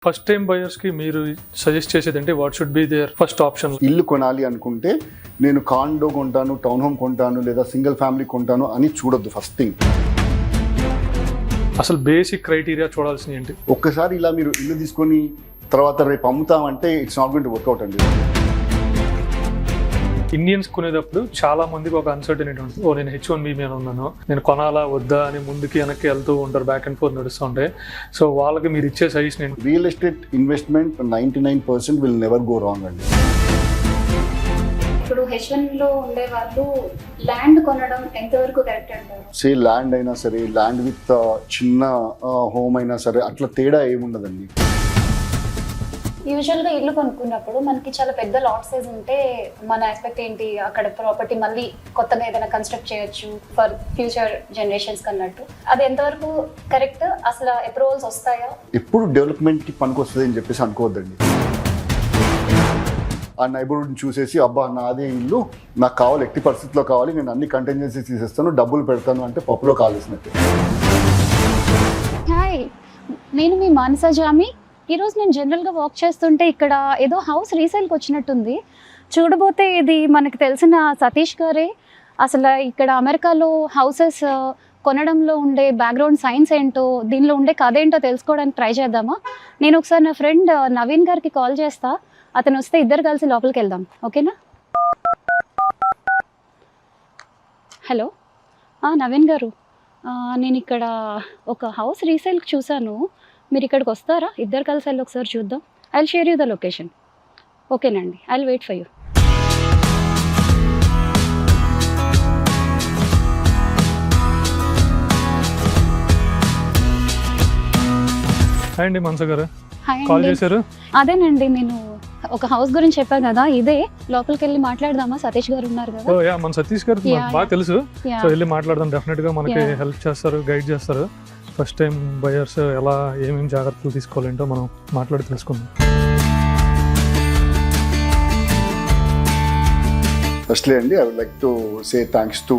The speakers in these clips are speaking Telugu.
ఫస్ట్ టైం బయర్స్ కి మీరు సజెస్ట్ చేసేది అంటే what should be there first option? ఇల్లు కొనాలి అనుకుంటే నేను కాండో కొంటాను, టౌన్ హోమ్ కొంటాను, లేదా సింగిల్ ఫ్యామిలీ కొంటాను అని చూడొద్దు. ఫస్ట్ థింగ్ అసలు బేసిక్ క్రైటీరియా చూడాల్సింది ఏంటి? ఒక్కసారి ఇలా మీరు ఇల్లు తీసుకొని తర్వాత రేపు అమ్ముతామంటే it's not going to work out అండి. ఇండియన్స్ కొనేటప్పుడు చాలా మందికి ఒక అన్సర్టనిటీ ఉంటుంది. నేను H1B మీద ఉన్నాను, నేను కొనాలా వద్దా అని ముందుకి వెనక్కి వెళ్తూ ఉంటారు, బ్యాక్ అండ్ ఫోర్త్ నడుస్తూ ఉంటాయి. సో వాళ్ళకి మీరు ఇచ్చే సజెషన్ నేను real estate investment 99% will never go wrong అండి. ఇప్పుడు H1లో ఉండే వాళ్ళు ల్యాండ్ కొనడం ఎంతవరకు కరెక్ట్ అంటారు? సే ల్యాండ్ అయినా సరే, ల్యాండ్ విత్ చిన్న హోమ్ అయినా సరే, అట్లా తేడా ఏముండదండి. యూజువల్గా ఇల్లు కొనుక్కున్నప్పుడు మనకి చాలా పెద్ద లాట్ సైజ్ ఉంటే మన ఎక్స్పెక్ట్ ఏంటి, అక్కడ ప్రాపర్టీ మళ్ళీ కొత్తగా ఏదైనా కన్స్ట్రక్ట్ చేయొచ్చు ఫర్ ఫ్యూచర్ జనరేషన్స్ అన్నట్టు. అది ఎంతవరకు కరెక్ట్? అసలు అప్రూవల్స్ వస్తాయా? ఎప్పుడు డెవలప్మెంట్కి పనికొస్తుంది అని చెప్పేసి అనుకోవద్దండి. ఆ నైబర్హుడ్ని చూసేసి అబ్బా నాదే ఇల్లు, నాకు కావాలి, ఎట్టి పరిస్థితిలో కావాలి, నేను అన్ని కంటింజెన్సీస్ తీసేస్తాను, డబ్బులు పెడతాను అంటే పప్పులో కాలేసినట్టు. హాయ్, నేను మీ మానస జామి. ఈరోజు నేను జనరల్గా వాక్ చేస్తుంటే ఇక్కడ ఏదో హౌస్ రీసేల్కి వచ్చినట్టుంది. చూడబోతే ఇది మనకు తెలిసిన సతీష్ గారే. అసలు ఇక్కడ అమెరికాలో హౌసెస్ కొనడంలో ఉండే బ్యాక్గ్రౌండ్ సైన్స్ ఏంటో, దీనిలో ఉండే కథ ఏంటో తెలుసుకోవడానికి ట్రై చేద్దామా? నేను ఒకసారి నా ఫ్రెండ్ నవీన్ గారికి కాల్ చేస్తా, అతను వస్తే ఇద్దరు కలిసి లోపలికి వెళ్దాం, ఓకేనా? హలో నవీన్ గారు, నేను ఇక్కడ ఒక హౌస్ రీసేల్కి చూశాను, మీరు ఇక్కడికి వస్తారా? ఇద్దరు కలిసి వెళ్ళి ఒకసారి చూద్దాం. I will share you the location. ఓకేనండి, I will wait for you. Hi అండి మనస గారు, హాయ్ కాల్ అండి. చేశారు? అదేనండి, నేను ఒక హౌస్ గురించి చెప్పాను కదా, ఇదే. లోపలికి వెళ్ళి మాట్లాడదామా? సతీష్ గారు ఉన్నారు కదా. ఓ యా, మన సతీష్ గారు Yeah, బాగా తెలుసు. Yeah. సో వెళ్ళి మాట్లాడదాం, డెఫినెట్ గా మనకి Yeah. హెల్ప్ చేస్తారు, గైడ్ చేస్తారు. ఫస్ట్ టైం బయర్స్ ఎలా ఏమేమి జాగ్రత్తలు తీసుకోవాలంటో మనం మాట్లాడి తెలుసుకుందాం. ఫస్ట్లీ అండి, I would like to say thanks to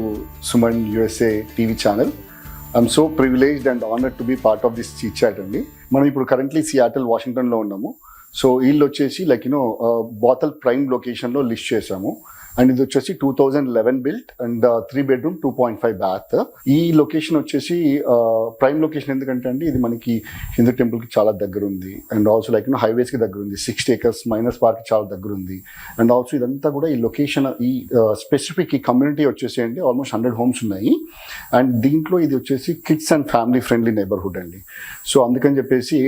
Suman USA TV channel. I'm so privileged and honoured to be part of this chit chat అండి. మనం ఇప్పుడు కరెంట్లీ సియాటల్, వాషింగ్టన్లో ఉన్నాము. సో వీళ్ళు వచ్చేసి లైక్ బాతల్ ప్రైమ్ లొకేషన్లో లిస్ట్ చేసాము. అండ్ ఇది వచ్చేసి 2011 బిల్ట్ అండ్ 3 bedroom 2.5 bath. ఈ లొకేషన్ వచ్చేసి ప్రైమ్ లొకేషన్ ఎందుకంటే అండి, ఇది మనకి హిందూ టెంపుల్కి చాలా దగ్గర ఉంది. అండ్ ఆల్సో లైక్ హైవేస్కి దగ్గర ఉంది. 60 acres మైనస్ పార్క్కి చాలా దగ్గర ఉంది. అండ్ ఆల్సో ఇదంతా కూడా ఈ లొకేషన్, ఈ స్పెసిఫిక్ ఈ కమ్యూనిటీ వచ్చేసి అండి ఆల్మోస్ట్ 100 homes ఉన్నాయి. అండ్ దీంట్లో ఇది వచ్చేసి kids and family friendly neighbourhood అండి. సో అందుకని చెప్పేసి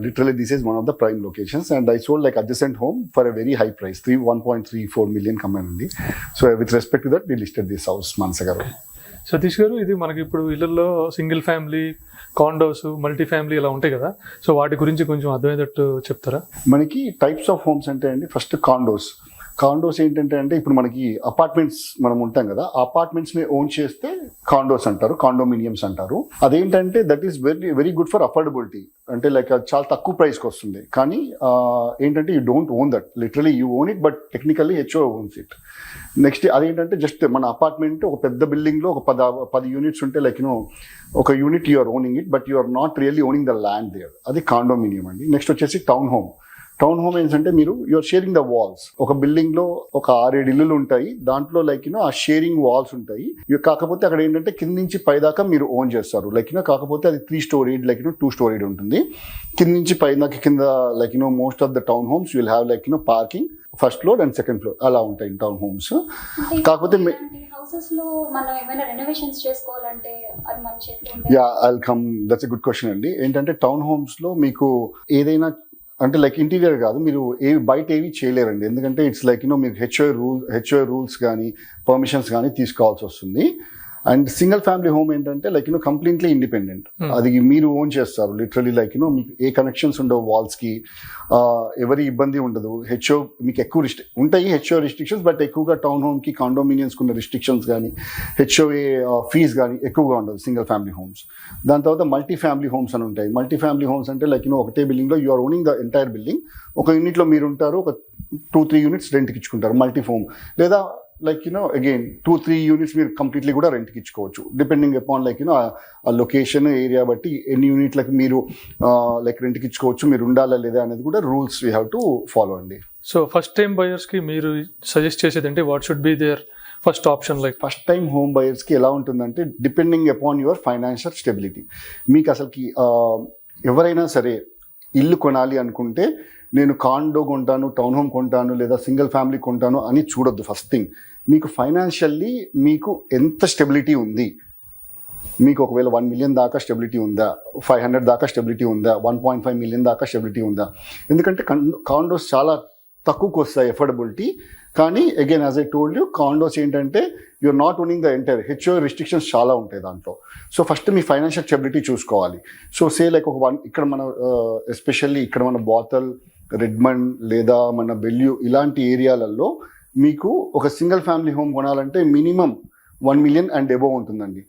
literally this is one of the prime locations. And I sold like adjacent home for a very high price, 1.34 million కమ్మానండి. So with respect to that we listed this house. Manasa గారు, సతీష్ గారు, ఇది మనకి ఇప్పుడు ఇళ్లలో single family, condos, multi family ఇలా ఉంటాయి కదా, సో వాటి గురించి కొంచెం అర్థమయ్యేటట్టు చెప్తారా? మనకి టైప్స్ ఆఫ్ హోమ్స్ అంటే అండి, ఫస్ట్ కాండోస్ ఏంటంటే అంటే ఇప్పుడు మనకి అపార్ట్మెంట్స్ మనం ఉంటాం కదా, ఆ అపార్ట్మెంట్స్ని ఓన్ చేస్తే కాండోస్ అంటారు, కాండోమినియమ్స్ అంటారు. అదేంటంటే that is very good for affordability. అంటే లైక్ చాలా తక్కువ ప్రైస్కి వస్తుంది. కానీ ఏంటంటే you don't own that, literally you own it, but technically HO owns it. Next అదేంటంటే జస్ట్ మన అపార్ట్మెంట్ ఒక పెద్ద బిల్డింగ్లో ఒక 10 యూనిట్స్ ఉంటే లైక్ ఒక unit you are owning it, but you are not really owning the land there. అది కాండోమినియం అండి. నెక్స్ట్ వచ్చేసి టౌన్ హోమ్ ఏంటంటే మీరు యూఆర్ షేరింగ్ ద వాల్స్. ఒక బిల్డింగ్ లో ఒక 6-7 ఇల్లులు ఉంటాయి, దాంట్లో లైక్ ఆ షేరింగ్ వాల్స్ ఉంటాయి. కాకపోతే అక్కడ ఏంటంటే కింద నుంచి పై దాకా మీరు ఓన్ చేస్తారు. లైక్ కాకపోతే అది 3 storied, లైక్ 2 storied ఉంటుంది. కింద నుంచి పై దాకా కింద like most of the town homes will have like parking first floor and second floor అలా ఉంటాయి టౌన్ హోమ్స్. కాకపోతే హౌసెస్ లో మనం ఏమైనా రెనోవేషన్స్ చేసుకోవాలంటే అది మన చేతిలో ఉంటే? Yeah, I'll come, that's a good question అండి. ఏంటంటే టౌన్ హోమ్స్ లో మీకు ఏదైనా అంటే లైక్ ఇంటీరియర్ కాదు, మీరు బయట ఏవి చేయలేరండి. ఎందుకంటే ఇట్స్ లైక్ మీకు హెచ్ఓ రూల్స్ కానీ పర్మిషన్స్ కానీ తీసుకోవాల్సి వస్తుంది. అండ్ సింగిల్ ఫ్యామిలీ హోమ్ ఏంటంటే లైక్ కంప్లీట్లీ ఇండిపెండెంట్. అది మీరు ఓన్ చేస్తారు. లిటరలీ లైక్ మీకు ఏ కనెక్షన్స్ ఉండవు వాల్స్కి, ఎవరి ఇబ్బంది ఉండదు. హెచ్ఓ మీకు ఎక్కువ ఉంటాయి హెచ్ఓ రిస్ట్రిక్షన్స్, బట్ ఎక్కువగా టౌన్ హోమ్కి కాండోమినియన్స్కి ఉన్న రిస్ట్రిక్షన్స్ కానీ హెచ్ఓఏ ఫీజ్ కానీ ఎక్కువగా ఉండదు సింగిల్ ఫ్యామిలీ హోమ్స్. దాని తర్వాత మల్టీ ఫ్యామిలీ హోమ్స్ అని ఉంటాయి. మల్టీ ఫ్యామిలీ హోమ్స్ అంటే లైక్ ఒకటే బిల్డింగ్లో you are owning the entire building. ఒక యూనిట్లో మీరు ఉంటారు, ఒక 2-3 units రెంట్కి ఇచ్చుకుంటారు మల్టీ హోమ్. లేదా లైక్ అగైన్ 2-3 యూనిట్స్ మీరు కంప్లీట్లీ కూడా రెంట్కి ఇచ్చుకోవచ్చు, డిపెండింగ్ అపాన్ లైక్ ఆ లొకేషన్ ఏరియా బట్టి ఎన్ని యూనిట్లకు మీరు లైక్ రెంట్కి ఇచ్చుకోవచ్చు, మీరు ఉండాలా లేదా అనేది కూడా rules we have to follow అండి. సో ఫస్ట్ టైం బయర్స్కి మీరు సజెస్ట్ చేసేది అంటే what should be there first option? Like first time home బయర్స్కి ఎలా ఉంటుందంటే depending upon your financial stability. మీకు అసలుకి ఎవరైనా సరే ఇల్లు కొనాలి అనుకుంటే నేను కాండో కొంటాను, టౌన్ హోమ్ కొంటాను, లేదా సింగిల్ ఫ్యామిలీ కొంటాను అని చూడొద్దు. ఫస్ట్ థింగ్, మీకు ఫైనాన్షియల్లీ మీకు ఎంత స్టెబిలిటీ ఉంది, మీకు ఒకవేళ 1 million దాకా స్టెబిలిటీ ఉందా, 500 దాకా స్టెబిలిటీ ఉందా, 1.5 million దాకా స్టెబిలిటీ ఉందా. ఎందుకంటే కాండోస్ చాలా తక్కువకి వస్తాయి ఎఫోర్డబిలిటీ. కానీ again as I told you, condos ఏంటంటే you're not owning the entire, HO restrictions చాలా ఉంటాయి దాంట్లో. సో ఫస్ట్ మీ ఫైనాన్షియల్ స్టెబిలిటీ చూసుకోవాలి. సో సే లైక్ ఇక్కడ మన ఎస్పెషల్లీ ఇక్కడ మన బాతల్, రెడ్మండ్ లేదా మన బెల్యూ ఇలాంటి ఏరియాలలో మీకు ఒక సింగిల్ ఫ్యామిలీ హోమ్ కొనాలంటే మినిమం 1 million అండ్ అబోవ్ ఉంటుందండి.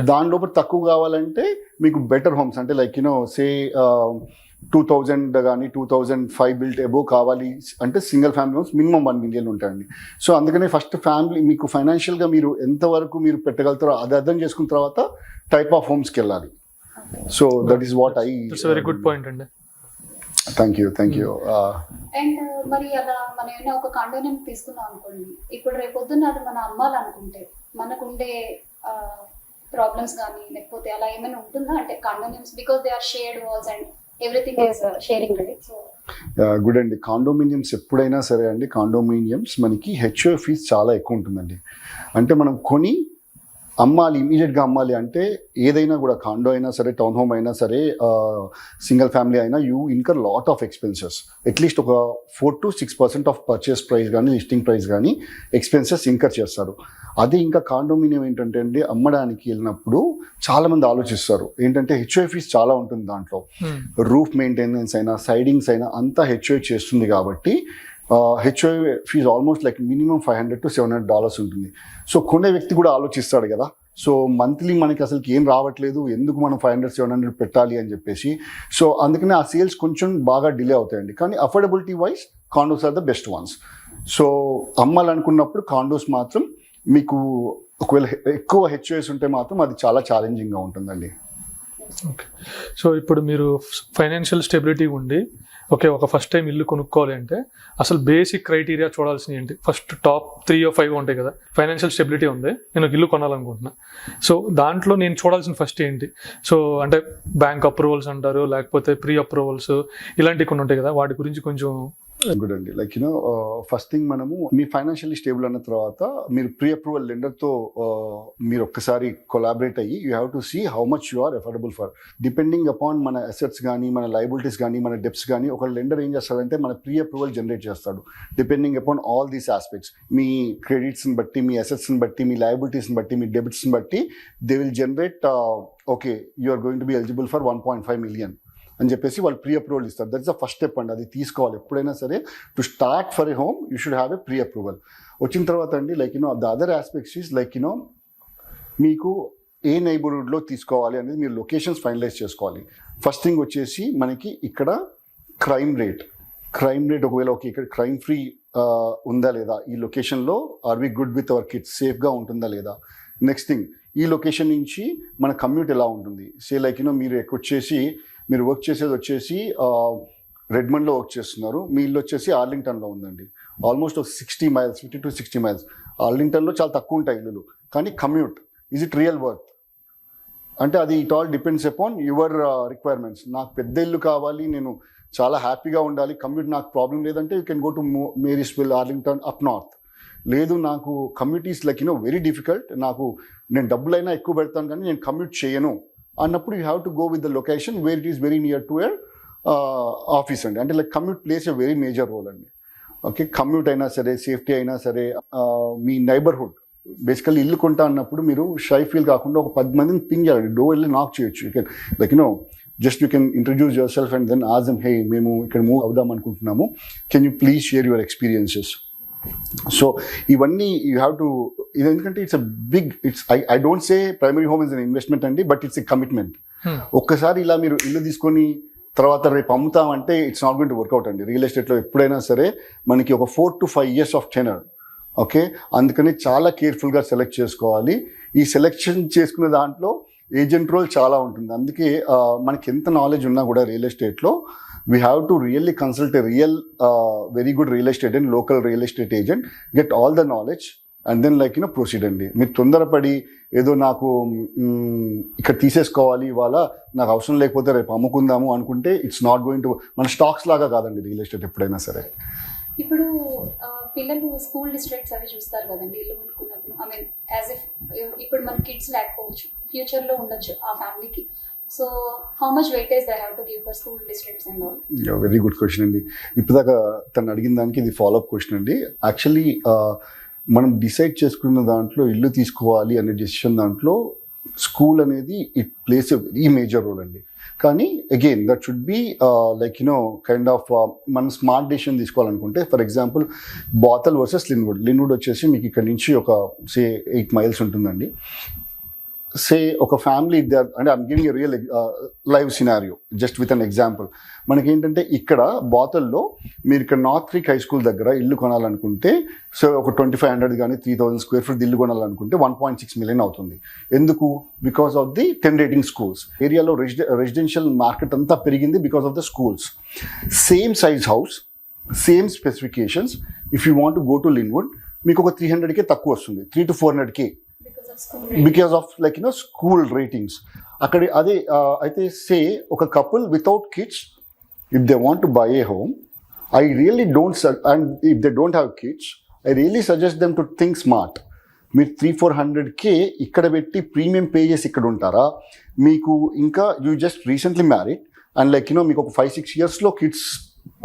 దాని లోపల తక్కువ కావాలంటే మీకు బెటర్ హోమ్స్ అంటే లైక్ సే 2000 కానీ 2005 బిల్ట్ అబోవ్ కావాలి అంటే single family homes minimum 1 million ఉంటాయండి. సో అందుకనే ఫస్ట్ ఫ్యామిలీ మీకు ఫైనాన్షియల్గా మీరు ఎంతవరకు మీరు పెట్టగలుగుతారో అది అర్థం చేసుకున్న తర్వాత టైప్ ఆఫ్ హోమ్స్కి వెళ్ళాలి. So that is what I. It's very good point అండి. Thank you. అండ్ మరి అలా మనం ఏమైనా ఒక కాండోనియం తీసుకున్నాం అనుకోండి, ఇప్పుడు రేపొద్దున అది మనం అమ్మాలనుకుంటే మనకుండే ప్రాబ్లమ్స్ కానీ లేకపోతే అలా ఏమైనా ఉంటుందా? అంటే condominiums because they are shared walls and everything is sharing right. So good అండి. కాండోమినియమ్స్ ఎప్పుడైనా సరే అండి, కాండోమినియమ్స్ మనకి హెచ్ఓ ఫీజ్ చాలా ఎక్కువ ఉంటుందండి. అంటే మనం కొని అమ్మాలి, ఇమీడియట్గా అమ్మాలి అంటే ఏదైనా కూడా కాండో అయినా సరే, టౌన్ హోమ్ అయినా సరే, సింగిల్ ఫ్యామిలీ అయినా you incur lot of expenses. At least ఒక 4-6% ఆఫ్ పర్చేస్ ప్రైస్ కానీ లిస్టింగ్ ప్రైస్ కానీ ఎక్స్పెన్సెస్ ఇన్కర్ చేస్తారు. అదే ఇంకా కాండోమినియం ఏంటంటే అండి, అమ్మడానికి వెళ్ళినప్పుడు చాలామంది ఆలోచిస్తారు ఏంటంటే హెచ్ఓ ఫీజ్ చాలా ఉంటుంది దాంట్లో. రూఫ్ మెయింటెనెన్స్ అయినా సైడింగ్స్ అయినా అంతా హెచ్ఓ చేస్తుంది కాబట్టి HO fees almost like minimum $500 to $700 ఉంటుంది. సో కొనే వ్యక్తి కూడా ఆలోచిస్తాడు కదా, సో మంత్లీ మనకి అసలు ఏం రావట్లేదు, ఎందుకు మనం 500-700 పెట్టాలి అని చెప్పేసి. సో అందుకనే ఆ సేల్స్ కొంచెం బాగా డిలే అవుతాయండి. కానీ affordability wise condos are the best ones. So అమ్మాలనుకున్నప్పుడు కాండోస్ మాత్రం మీకు ఒకవేళ ఎక్కువ హెచ్ఓఎస్ ఉంటే మాత్రం అది చాలా ఛాలెంజింగ్గా ఉంటుందండి. ఓకే. సో ఇప్పుడు మీరు ఫైనాన్షియల్ స్టెబిలిటీ ఉండి ఒక ఫస్ట్ టైం ఇల్లు కొనుక్కోవాలి అంటే అసలు బేసిక్ క్రైటీరియా చూడాల్సినవి ఏంటి? ఫస్ట్ టాప్ 3 or 5 ఉంటాయి కదా. ఫైనాన్షియల్ స్టెబిలిటీ ఉంది, నేను ఒక ఇల్లు కొనాలనుకుంటున్నా, సో దాంట్లో నేను చూడాల్సిన ఫస్ట్ ఏంటి? సో అంటే బ్యాంక్ అప్రూవల్స్ అంటారు, లేకపోతే ప్రీ అప్రూవల్స్ ఇలాంటివి కొన్ని ఉంటాయి కదా, వాటి గురించి కొంచెం. గుడ్ అండి. లైక్ ఫస్ట్ థింగ్ మనము మీ ఫైనాన్షియల్లీ స్టేబుల్ అన్న తర్వాత మీరు ప్రీ అప్రూవల్ లెండర్తో మీరు ఒక్కసారి కొలాబరేట్ అయ్యి you have to see how much you are affordable for, depending upon మన అసెట్స్ కానీ, మన లయబిలిటీస్ కానీ, మన డెప్స్ కానీ. ఒక లెండర్ ఏం చేస్తాడంటే మన ప్రీ అప్రూవల్ జనరేట్ చేస్తాడు depending upon all these aspects. మీ క్రెడిట్స్ని బట్టి, మీ అసెట్స్ని బట్టి, మీ లయబిలిటీస్ని బట్టి, మీ డెబిట్స్ని బట్టి they will generate okay you are going to be eligible for 1.5 million అని చెప్పేసి వాళ్ళు ప్రీ అప్రూవల్ ఇస్తారు. దట్స్ ద ఫస్ట్ స్టెప్ అండి, అది తీసుకోవాలి ఎప్పుడైనా సరే. To start for a home you should have a pre approval. వచ్చిన తర్వాత అండి like the other aspects is like మీకు ఏ నైబర్హుడ్లో తీసుకోవాలి అనేది మీరు లొకేషన్స్ ఫైనలైజ్ చేసుకోవాలి. ఫస్ట్ థింగ్ వచ్చేసి మనకి ఇక్కడ క్రైమ్ రేట్ ఒకవేళ ఓకే ఇక్కడ క్రైమ్ ఫ్రీ ఉందా లేదా, ఈ లొకేషన్లో are we good with our kids, సేఫ్గా ఉంటుందా లేదా. నెక్స్ట్ థింగ్, ఈ లొకేషన్ నుంచి మన కమ్యూట్ ఎలా ఉంటుంది. సే లైక్ మీరు వర్క్ చేసేది వచ్చేసి రెడ్మండ్లో వర్క్ చేస్తున్నారు, మీ ఇల్లు వచ్చేసి ఆర్లింగ్టన్లో ఉందండి. Almost 50 to 60 miles. ఆర్లింగ్టన్లో చాలా తక్కువ ఉంటాయి ఇల్లులు, కానీ commute is it real worth అంటే అది it all depends upon your requirements. నాకు పెద్ద ఇల్లు కావాలి, నేను చాలా హ్యాపీగా ఉండాలి, కమ్యూట్ నాకు ప్రాబ్లం లేదంటే you can go to Marysville, Arlington, up north. లేదు నాకు commute is like very difficult, నేను డబ్బులైనా ఎక్కువ పెడతాను కానీ నేను కమ్యూట్ చేయను అన్నప్పుడు you have to go with the location where it is very near to your office అండి. అంటే like commute plays a very major role అండి. ఓకే, కమ్యూట్ అయినా సరే, సేఫ్టీ అయినా సరే, మీ నైబర్హుడ్ బేసికల్లీ ఇల్లు కొంటా అన్నప్పుడు మీరు షై ఫీల్ కాకుండా ఒక 10 మందిని పింగ్ చేయాలి, డోర్ వెళ్ళి నాక్ చేయొచ్చు. You can like just you can introduce yourself and then ask them, hey మేము ఇక్కడ మూవ్ అవుదాం అనుకుంటున్నాము, can you please share your experiences. So ఇవన్నీ యూ హ్యావ్ టు, ఇది ఎందుకంటే it's a big, I don't say primary home is an investment అండి, బట్ ఇట్స్ ఎ కమిట్మెంట్. ఒక్కసారి ఇలా మీరు ఇల్లు తీసుకొని తర్వాత రేపు అమ్ముతామంటే it's not going to work out అండి. రియల్ ఎస్టేట్లో ఎప్పుడైనా సరే మనకి ఒక 4 to 5 years of tenor okay, అందుకని చాలా కేర్ఫుల్గా సెలెక్ట్ చేసుకోవాలి. ఈ సెలెక్షన్ చేసుకునే దాంట్లో ఏజెంట్ రోల్ చాలా ఉంటుంది. అందుకే మనకి ఎంత నాలెడ్జ్ ఉన్నా కూడా రియల్ ఎస్టేట్లో we have to really consult a real very good real estate and local real estate agent, get all the knowledge and then proceed అండి. మీరు తొందరపడి ఏదో నాకు ఇక్కడ తీసేసుకోవాలి, ఇవాళ నాకు అవసరం లేకపోతే రేపు అమ్ముకుందాము అనుకుంటే ఇట్స్ నాట్ గోయింగ్ టు, మన స్టాక్స్ లాగా కాదండి రియల్ ఎస్టేట్ ఎప్పుడైనా సరే. ఇప్పుడు పిల్లలు స్కూల్ డిస్ట్రిక్ట్స్ అవి చూస్తారు కదండి ఇల్లు కొనుక్కున్నప్పుడు. ఐ మీన్ యాజ్ ఇఫ్ ఇప్పుడు మన కిడ్స్ లేకపోవచ్చు, ఫ్యూచర్లో ఉండొచ్చు ఆ ఫ్యామిలీకి. So how much weightage they have to give for school districts and all? Very good question అండి. ఇప్పటిదాకా తను అడిగిన దానికి ఇది ఫాలోఅప్ క్వశ్చన్ అండి. యాక్చువల్లీ మనం డిసైడ్ చేసుకున్న దాంట్లో ఇల్లు తీసుకోవాలి అనే డెసిషన్ దాంట్లో స్కూల్ అనేది it plays a very major role అండి. కానీ again that should be kind of మనం స్మార్ట్ డెసిషన్ తీసుకోవాలనుకుంటే, ఫర్ ఎగ్జాంపుల్ బాతల్ వర్సెస్ లిన్వుడ్ వచ్చేసి మీకు ఇక్కడ నుంచి ఒక సే 8 miles ఉంటుందండి. సే ఒక ఫ్యామిలీ ఇద్దరు, అంటే I'm giving a real live scenario just with an example. మనకేంటంటే ఇక్కడ బాతల్లో మీరు ఇక్కడ నార్త్ క్రీక్ హై స్కూల్ దగ్గర ఇల్లు కొనాలనుకుంటే, సో ఒక 2500 కానీ 3000 square feet ఇల్లు కొనాలనుకుంటే 1.6 million అవుతుంది. ఎందుకు? Because of the 10 rating schools. ఏరియాలో రెసిడెన్షియల్ మార్కెట్ అంతా పెరిగింది because of the schools. Same size house, same specifications, if you want to go to Lynnwood మీకు ఒక 300K తక్కువ వస్తుంది, 3 to 400K because of school ratings. అక్కడ అదే అయితే సే ఒక couple without kids, if they want to buy a home, I really don't, and if they don't have kids, I really suggest them to think smart. మీరు 300-400K ఇక్కడ పెట్టి ప్రీమియం పే చేసి ఇక్కడ ఉంటారా? మీకు ఇంకా you just recently married and మీకు ఒక 5-6 yearsలో కిడ్స్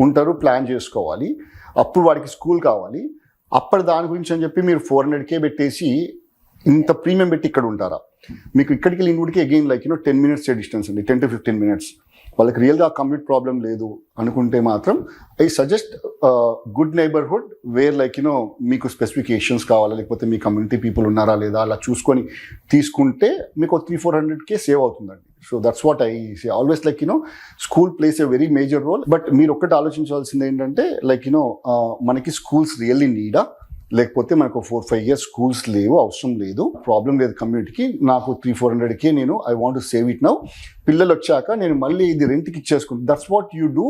ఉంటారు, ప్లాన్ చేసుకోవాలి, అప్పుడు వాడికి స్కూల్ కావాలి. అప్పటి దాని గురించి అని చెప్పి మీరు 400K పెట్టేసి ఇంత ప్రీమియం పెట్టి ఇక్కడ ఉంటారా? మీకు ఇక్కడికి లిన్వుడ్కి అగైన్ 10 minutes డిస్టెన్స్ అండి, 10 to 15 minutes. వాళ్ళకి రియల్గా కమ్యూట్ ప్రాబ్లం లేదు అనుకుంటే మాత్రం I suggest good neighbourhood where మీకు స్పెసిఫికేషన్స్ కావాలా, లేకపోతే మీ కమ్యూనిటీ పీపుల్ ఉన్నారా లేదా అలా చూసుకొని తీసుకుంటే మీకు 300-400K సేవ్ అవుతుందండి. So that's what I say always. School plays a very major role. But మీరు ఒక్కటి ఆలోచించాల్సింది ఏంటంటే మనకి స్కూల్స్ రియల్లీ నీడా, లేకపోతే మనకు 4-5 years స్కూల్స్ లేవు, అవసరం లేదు, ప్రాబ్లం లేదు కమ్యూనిటీకి, నాకు 300-400K నేను I want to save it now, పిల్లలు వచ్చాక నేను మళ్ళీ ఇది రెంట్కి ఇచ్చేసుకుంటాను. That's what you do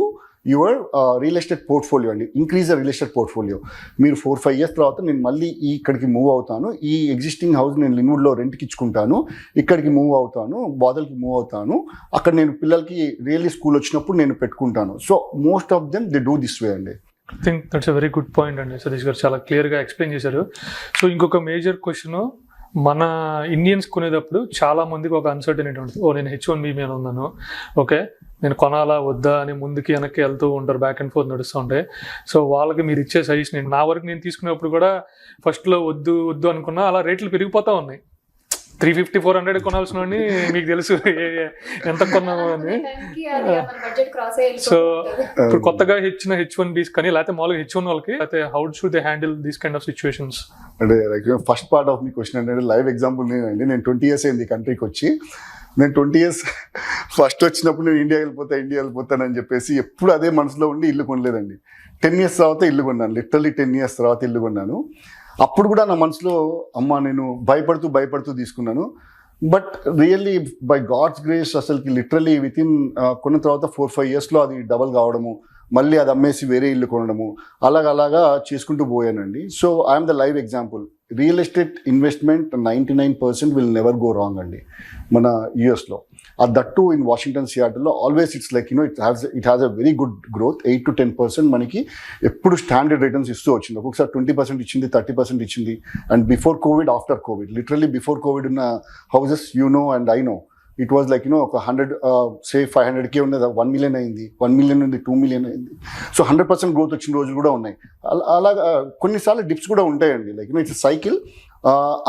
your real estate portfolio అండి. Increase the real estate portfolio. మీరు 4-5 years తర్వాత నేను మళ్ళీ ఇక్కడికి మూవ్ అవుతాను, ఈ ఎగ్జిస్టింగ్ హౌస్ నేను లిన్వుడ్లో రెంట్కి ఇచ్చుకుంటాను, ఇక్కడికి మూవ్ అవుతాను, బాదల్కి మూవ్ అవుతాను, అక్కడ నేను పిల్లలకి రియల్లీ స్కూల్ వచ్చినప్పుడు నేను పెట్టుకుంటాను. So most of them they do this way అండి. I think that's a very good point అండి. సతీష్ గారు చాలా క్లియర్గా ఎక్స్ప్లెయిన్ చేశారు. సో ఇంకొక మేజర్ క్వశ్చన్, మన ఇండియన్స్ కొనేటప్పుడు చాలా మందికి ఒక అన్సర్టనిటీ ఉంటుంది. నేను H1B మీద ఉన్నాను, ఓకే నేను కొనాలా వద్దా అని ముందుకి వెనక్కి వెళ్తూ ఉంటారు, బ్యాక్ అండ్ ఫోర్త్ నడుస్తూ ఉంటాయి. సో వాళ్ళకి మీరు ఇచ్చే సజెషన్, నా వరకు నేను తీసుకునేప్పుడు కూడా ఫస్ట్లో వద్దు అనుకున్నా, అలా రేట్లు పెరిగిపోతూ ఉన్నాయి. 350-400 కొనాల్సిన మీకు తెలుసు ఎంత కొన్నాము అని. సో ఇప్పుడు కొత్తగా ఇచ్చిన H1Bs కానీ లేకపోతే మామూలుగా H1 వాళ్ళకి అయితే how should they handle these kind of situations? అంటే ఫస్ట్ పార్ట్ ఆఫ్ మీ క్వశ్చన్ అంటే లైవ్ ఎగ్జాంపుల్ నేనండి. నేను 20 years అయింది కంట్రీకి వచ్చి. నేను 20 years ఫస్ట్ వచ్చినప్పుడు నేను ఇండియా వెళ్ళిపోతానని చెప్పేసి ఎప్పుడు అదే మనసులో ఉండి ఇల్లు కొనలేదండి. 10 years తర్వాత ఇల్లు కొన్నాను, లిటరల్లీ 10 years తర్వాత ఇల్లు కొన్నాను. అప్పుడు కూడా నా మనసులో అమ్మ నేను భయపడుతూ తీసుకున్నాను. But really by God's grace అసలుకి లిటరల్లీ వితిన్ కొన్న తర్వాత 4-5 yearsలో అది డబల్ కావడము, మళ్ళీ అది అమ్మేసి వేరే ఇల్లు కొనడము, అలాగా చేసుకుంటూ పోయానండి. So I'm the live example. Real estate investment 99% will never go wrong అండి మన యూఎస్లో. దట్ టు ఇన్ వాషింగ్టన్, సియాటిల్లో always it's it has a very good growth. 8-10% మనకి ఎప్పుడు స్టాండర్డ్ రిటర్న్స్ ఇస్తూ వచ్చింది. ఒక్కొక్కసారి 20% ఇచ్చింది, 30% ఇచ్చింది. And before COVID, after COVID, literally before COVID ఉన్న houses and I know it was ఒక 500K ఉన్నది 1 million అయింది, 1 million నుండి 2 million అయింది. సో 100% గ్రోత్ వచ్చిన రోజులు కూడా ఉన్నాయి. అలాగా కొన్నిసార్లు డిప్స్ కూడా ఉంటాయండి. It's cycle.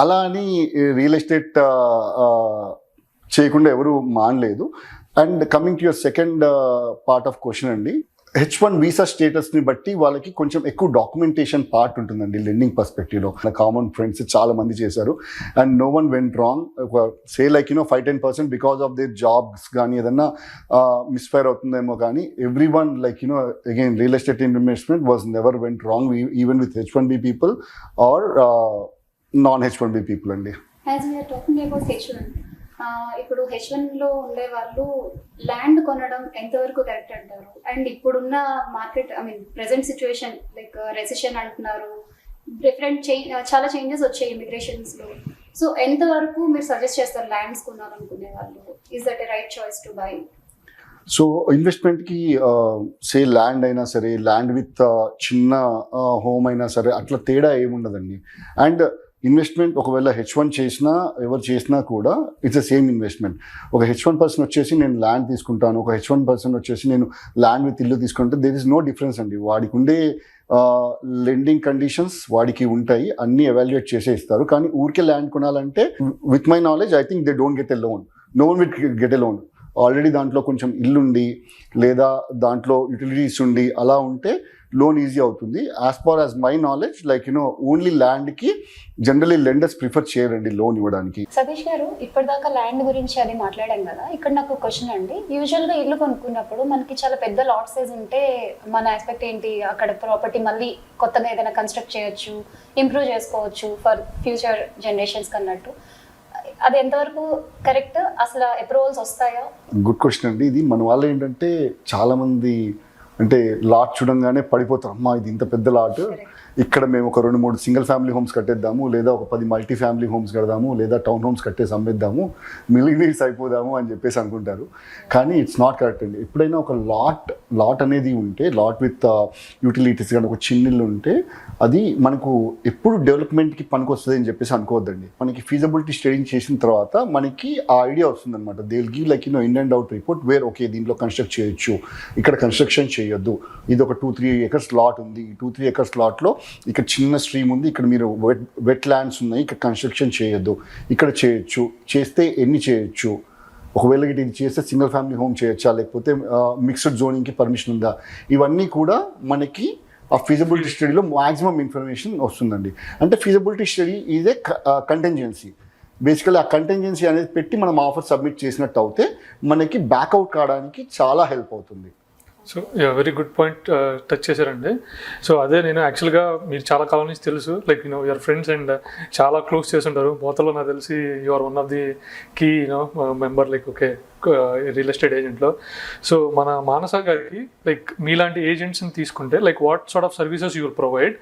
అలా అని రియల్ ఎస్టేట్ చేయకుండా ఎవరు మానలేదు. And coming to your second part of question అండి, H1 వీసా స్టేటస్ని బట్టి వాళ్ళకి కొంచెం ఎక్కువ డాక్యుమెంటేషన్ పార్ట్ ఉంటుందండి లెండింగ్ పర్స్పెక్టివ్లో. నా కామన్ ఫ్రెండ్స్ చాలా మంది చేశారు and no one went wrong. Say like 5-10% because of their jobs కానీ ఏదన్నా మిస్ఫైర్ అవుతుందేమో కానీ every one like again real estate investment was never went wrong even with H1B people are non H1B people అండి. As we're talking about H1, ఇప్పుడు H1లో ఉండే వాళ్ళు ల్యాండ్ కొనడం ఎంతవరకు కరెక్ట్ అంటారు? అండ్ ఇప్పుడున్న market present situation like recession అంటున్నారు, చాలా చేంజెస్ వచ్చాయి ఇమిగ్రేషన్స్లో. సో ఎంతవరకు మీరు సజెస్ట్ చేస్తారు ల్యాండ్స్ కొనాలనుకునే వాళ్ళు? Is that a right choice to buy? So ఇన్వెస్ట్మెంట్కి సే ల్యాండ్ అయినా సరే, ల్యాండ్ విత్ చిన్న హోమ్ అయినా సరే అట్లా తేడా ఏముండదండి. అండ్ ఇన్వెస్ట్మెంట్ ఒకవేళ H1 చేసినా ఎవరు చేసినా కూడా ఇట్స్ ద సేమ్ ఇన్వెస్ట్మెంట్. ఒక H1 పర్సన్ వచ్చేసి నేను ల్యాండ్ తీసుకుంటాను, ఒక H1 పర్సన్ వచ్చేసి నేను ల్యాండ్ విత్ ఇల్లు తీసుకుంటే దేర్ ఇస్ నో డిఫరెన్స్ అండి. వాడికి ఉండే లెండింగ్ కండిషన్స్ వాడికి ఉంటాయి, అన్నీ ఎవాల్యుయేట్ చేసే ఇస్తారు. కానీ ఊరికే ల్యాండ్ కొనాలంటే with my knowledge I think they don't get a loan. No one will get a loan. Already దాంట్లో కొంచెం ఇల్లుండి లేదా దాంట్లో యూటిలిటీస్ ఉండి అలా ఉంటే లోన్ ఈజీ అవుతుంది. As far as my knowledge like only ల్యాండ్కి జనరలీ లెండర్స్ ప్రిఫర్ చేయరండి లోన్ ఇవ్వడానికి. సతీష్ గారు, ఇప్పటిదాకా ల్యాండ్ గురించి అది మాట్లాడాం కదా, ఇక్కడ నాకు క్వశ్చన్ అండి. యూజువల్గా ఇల్లు కొనుక్కున్నప్పుడు మనకి చాలా పెద్ద లాట్ సైజ్ ఉంటే మన ఆస్పెక్ట్ ఏంటి, అక్కడ ప్రాపర్టీ మళ్ళీ కొత్తగా ఏదైనా కన్స్ట్రక్ట్ చేయొచ్చు, ఇంప్రూవ్ చేసుకోవచ్చు ఫర్ ఫ్యూచర్ జనరేషన్స్ కన్నట్టు. అది ఎంతవరకు కరెక్ట్? అసలు అప్రూవల్స్ వస్తాయా? గుడ్ క్వశ్చన్ అండి. ఇది మన వాళ్ళు ఏంటంటే చాలామంది అంటే లాట్ చూడంగానే పడిపోతారు, అమ్మా ఇది ఇంత పెద్ద లాట్, ఇక్కడ మేము ఒక 2-3 సింగిల్ ఫ్యామిలీ హోమ్స్ కట్టేద్దాము, లేదా ఒక 10 మల్టీ ఫ్యామిలీ హోమ్స్ కడదాము, లేదా టౌన్ హోమ్స్ కట్టేసి అమ్మేద్దాము, మిలియనీర్స్ అయిపోదాము అని చెప్పేసి అనుకుంటారు. కానీ ఇట్స్ నాట్ కరెక్ట్ అండి. ఎప్పుడైనా ఒక లాట్ అనేది ఉంటే, లాట్ విత్ యూటిలిటీస్ కానీ ఒక చిన్నిల్లు ఉంటే అది మనకు ఎప్పుడు డెవలప్మెంట్కి పనికి వస్తుంది అని చెప్పేసి అనుకోవద్దండి. మనకి ఫీజబిలిటీ స్టడీ చేసిన తర్వాత మనకి ఆ ఐడియా వస్తుంది అనమాట. They will give like in and out report where okay దీంట్లో కన్స్ట్రక్ట్ చేయొచ్చు, ఇక్కడ కన్స్ట్రక్షన్ చేయొద్దు, ఇది ఒక 2-3 acres లాట్ ఉంది, ఈ 2-3 acres లాట్లో ఇక్కడ చిన్న స్ట్రీమ్ ఉంది, ఇక్కడ మీరు వెట్ ల్యాండ్స్ ఉన్నాయి, ఇక్కడ కన్స్ట్రక్షన్ చేయొద్దు, ఇక్కడ చేయొచ్చు, చేస్తే ఎన్ని చేయొచ్చు, ఒకవేళ ఇది చేస్తే సింగిల్ ఫ్యామిలీ హోమ్ చేయొచ్చా, లేకపోతే మిక్స్డ్ జోనింగ్కి పర్మిషన్ ఉందా, ఇవన్నీ కూడా మనకి ఆ ఫీజబిలిటీ స్టడీలో మ్యాక్సిమం ఇన్ఫర్మేషన్ వస్తుందండి. అంటే feasibility study is a contingency. Basically ఆ కంటెంజెన్సీ అనేది పెట్టి మనం ఆఫర్ సబ్మిట్ చేసినట్టు అయితే మనకి బ్యాక్అవుట్ కావడానికి చాలా హెల్ప్ అవుతుంది. So very good point touch చేశారండి. సో అదే నేను యాక్చువల్గా మీరు చాలా కాలం నుంచి తెలుసు, లైక్ యువర్ ఫ్రెండ్స్ అండ్ చాలా క్లోజ్ చేస్తుంటారు. బోతలో నాకు తెలిసి you are one of the key member like okay real estate ఏజెంట్లో. సో మన మానస గారికి లైక్ మీలాంటి ఏజెంట్స్ని తీసుకుంటే like what sort of services you provide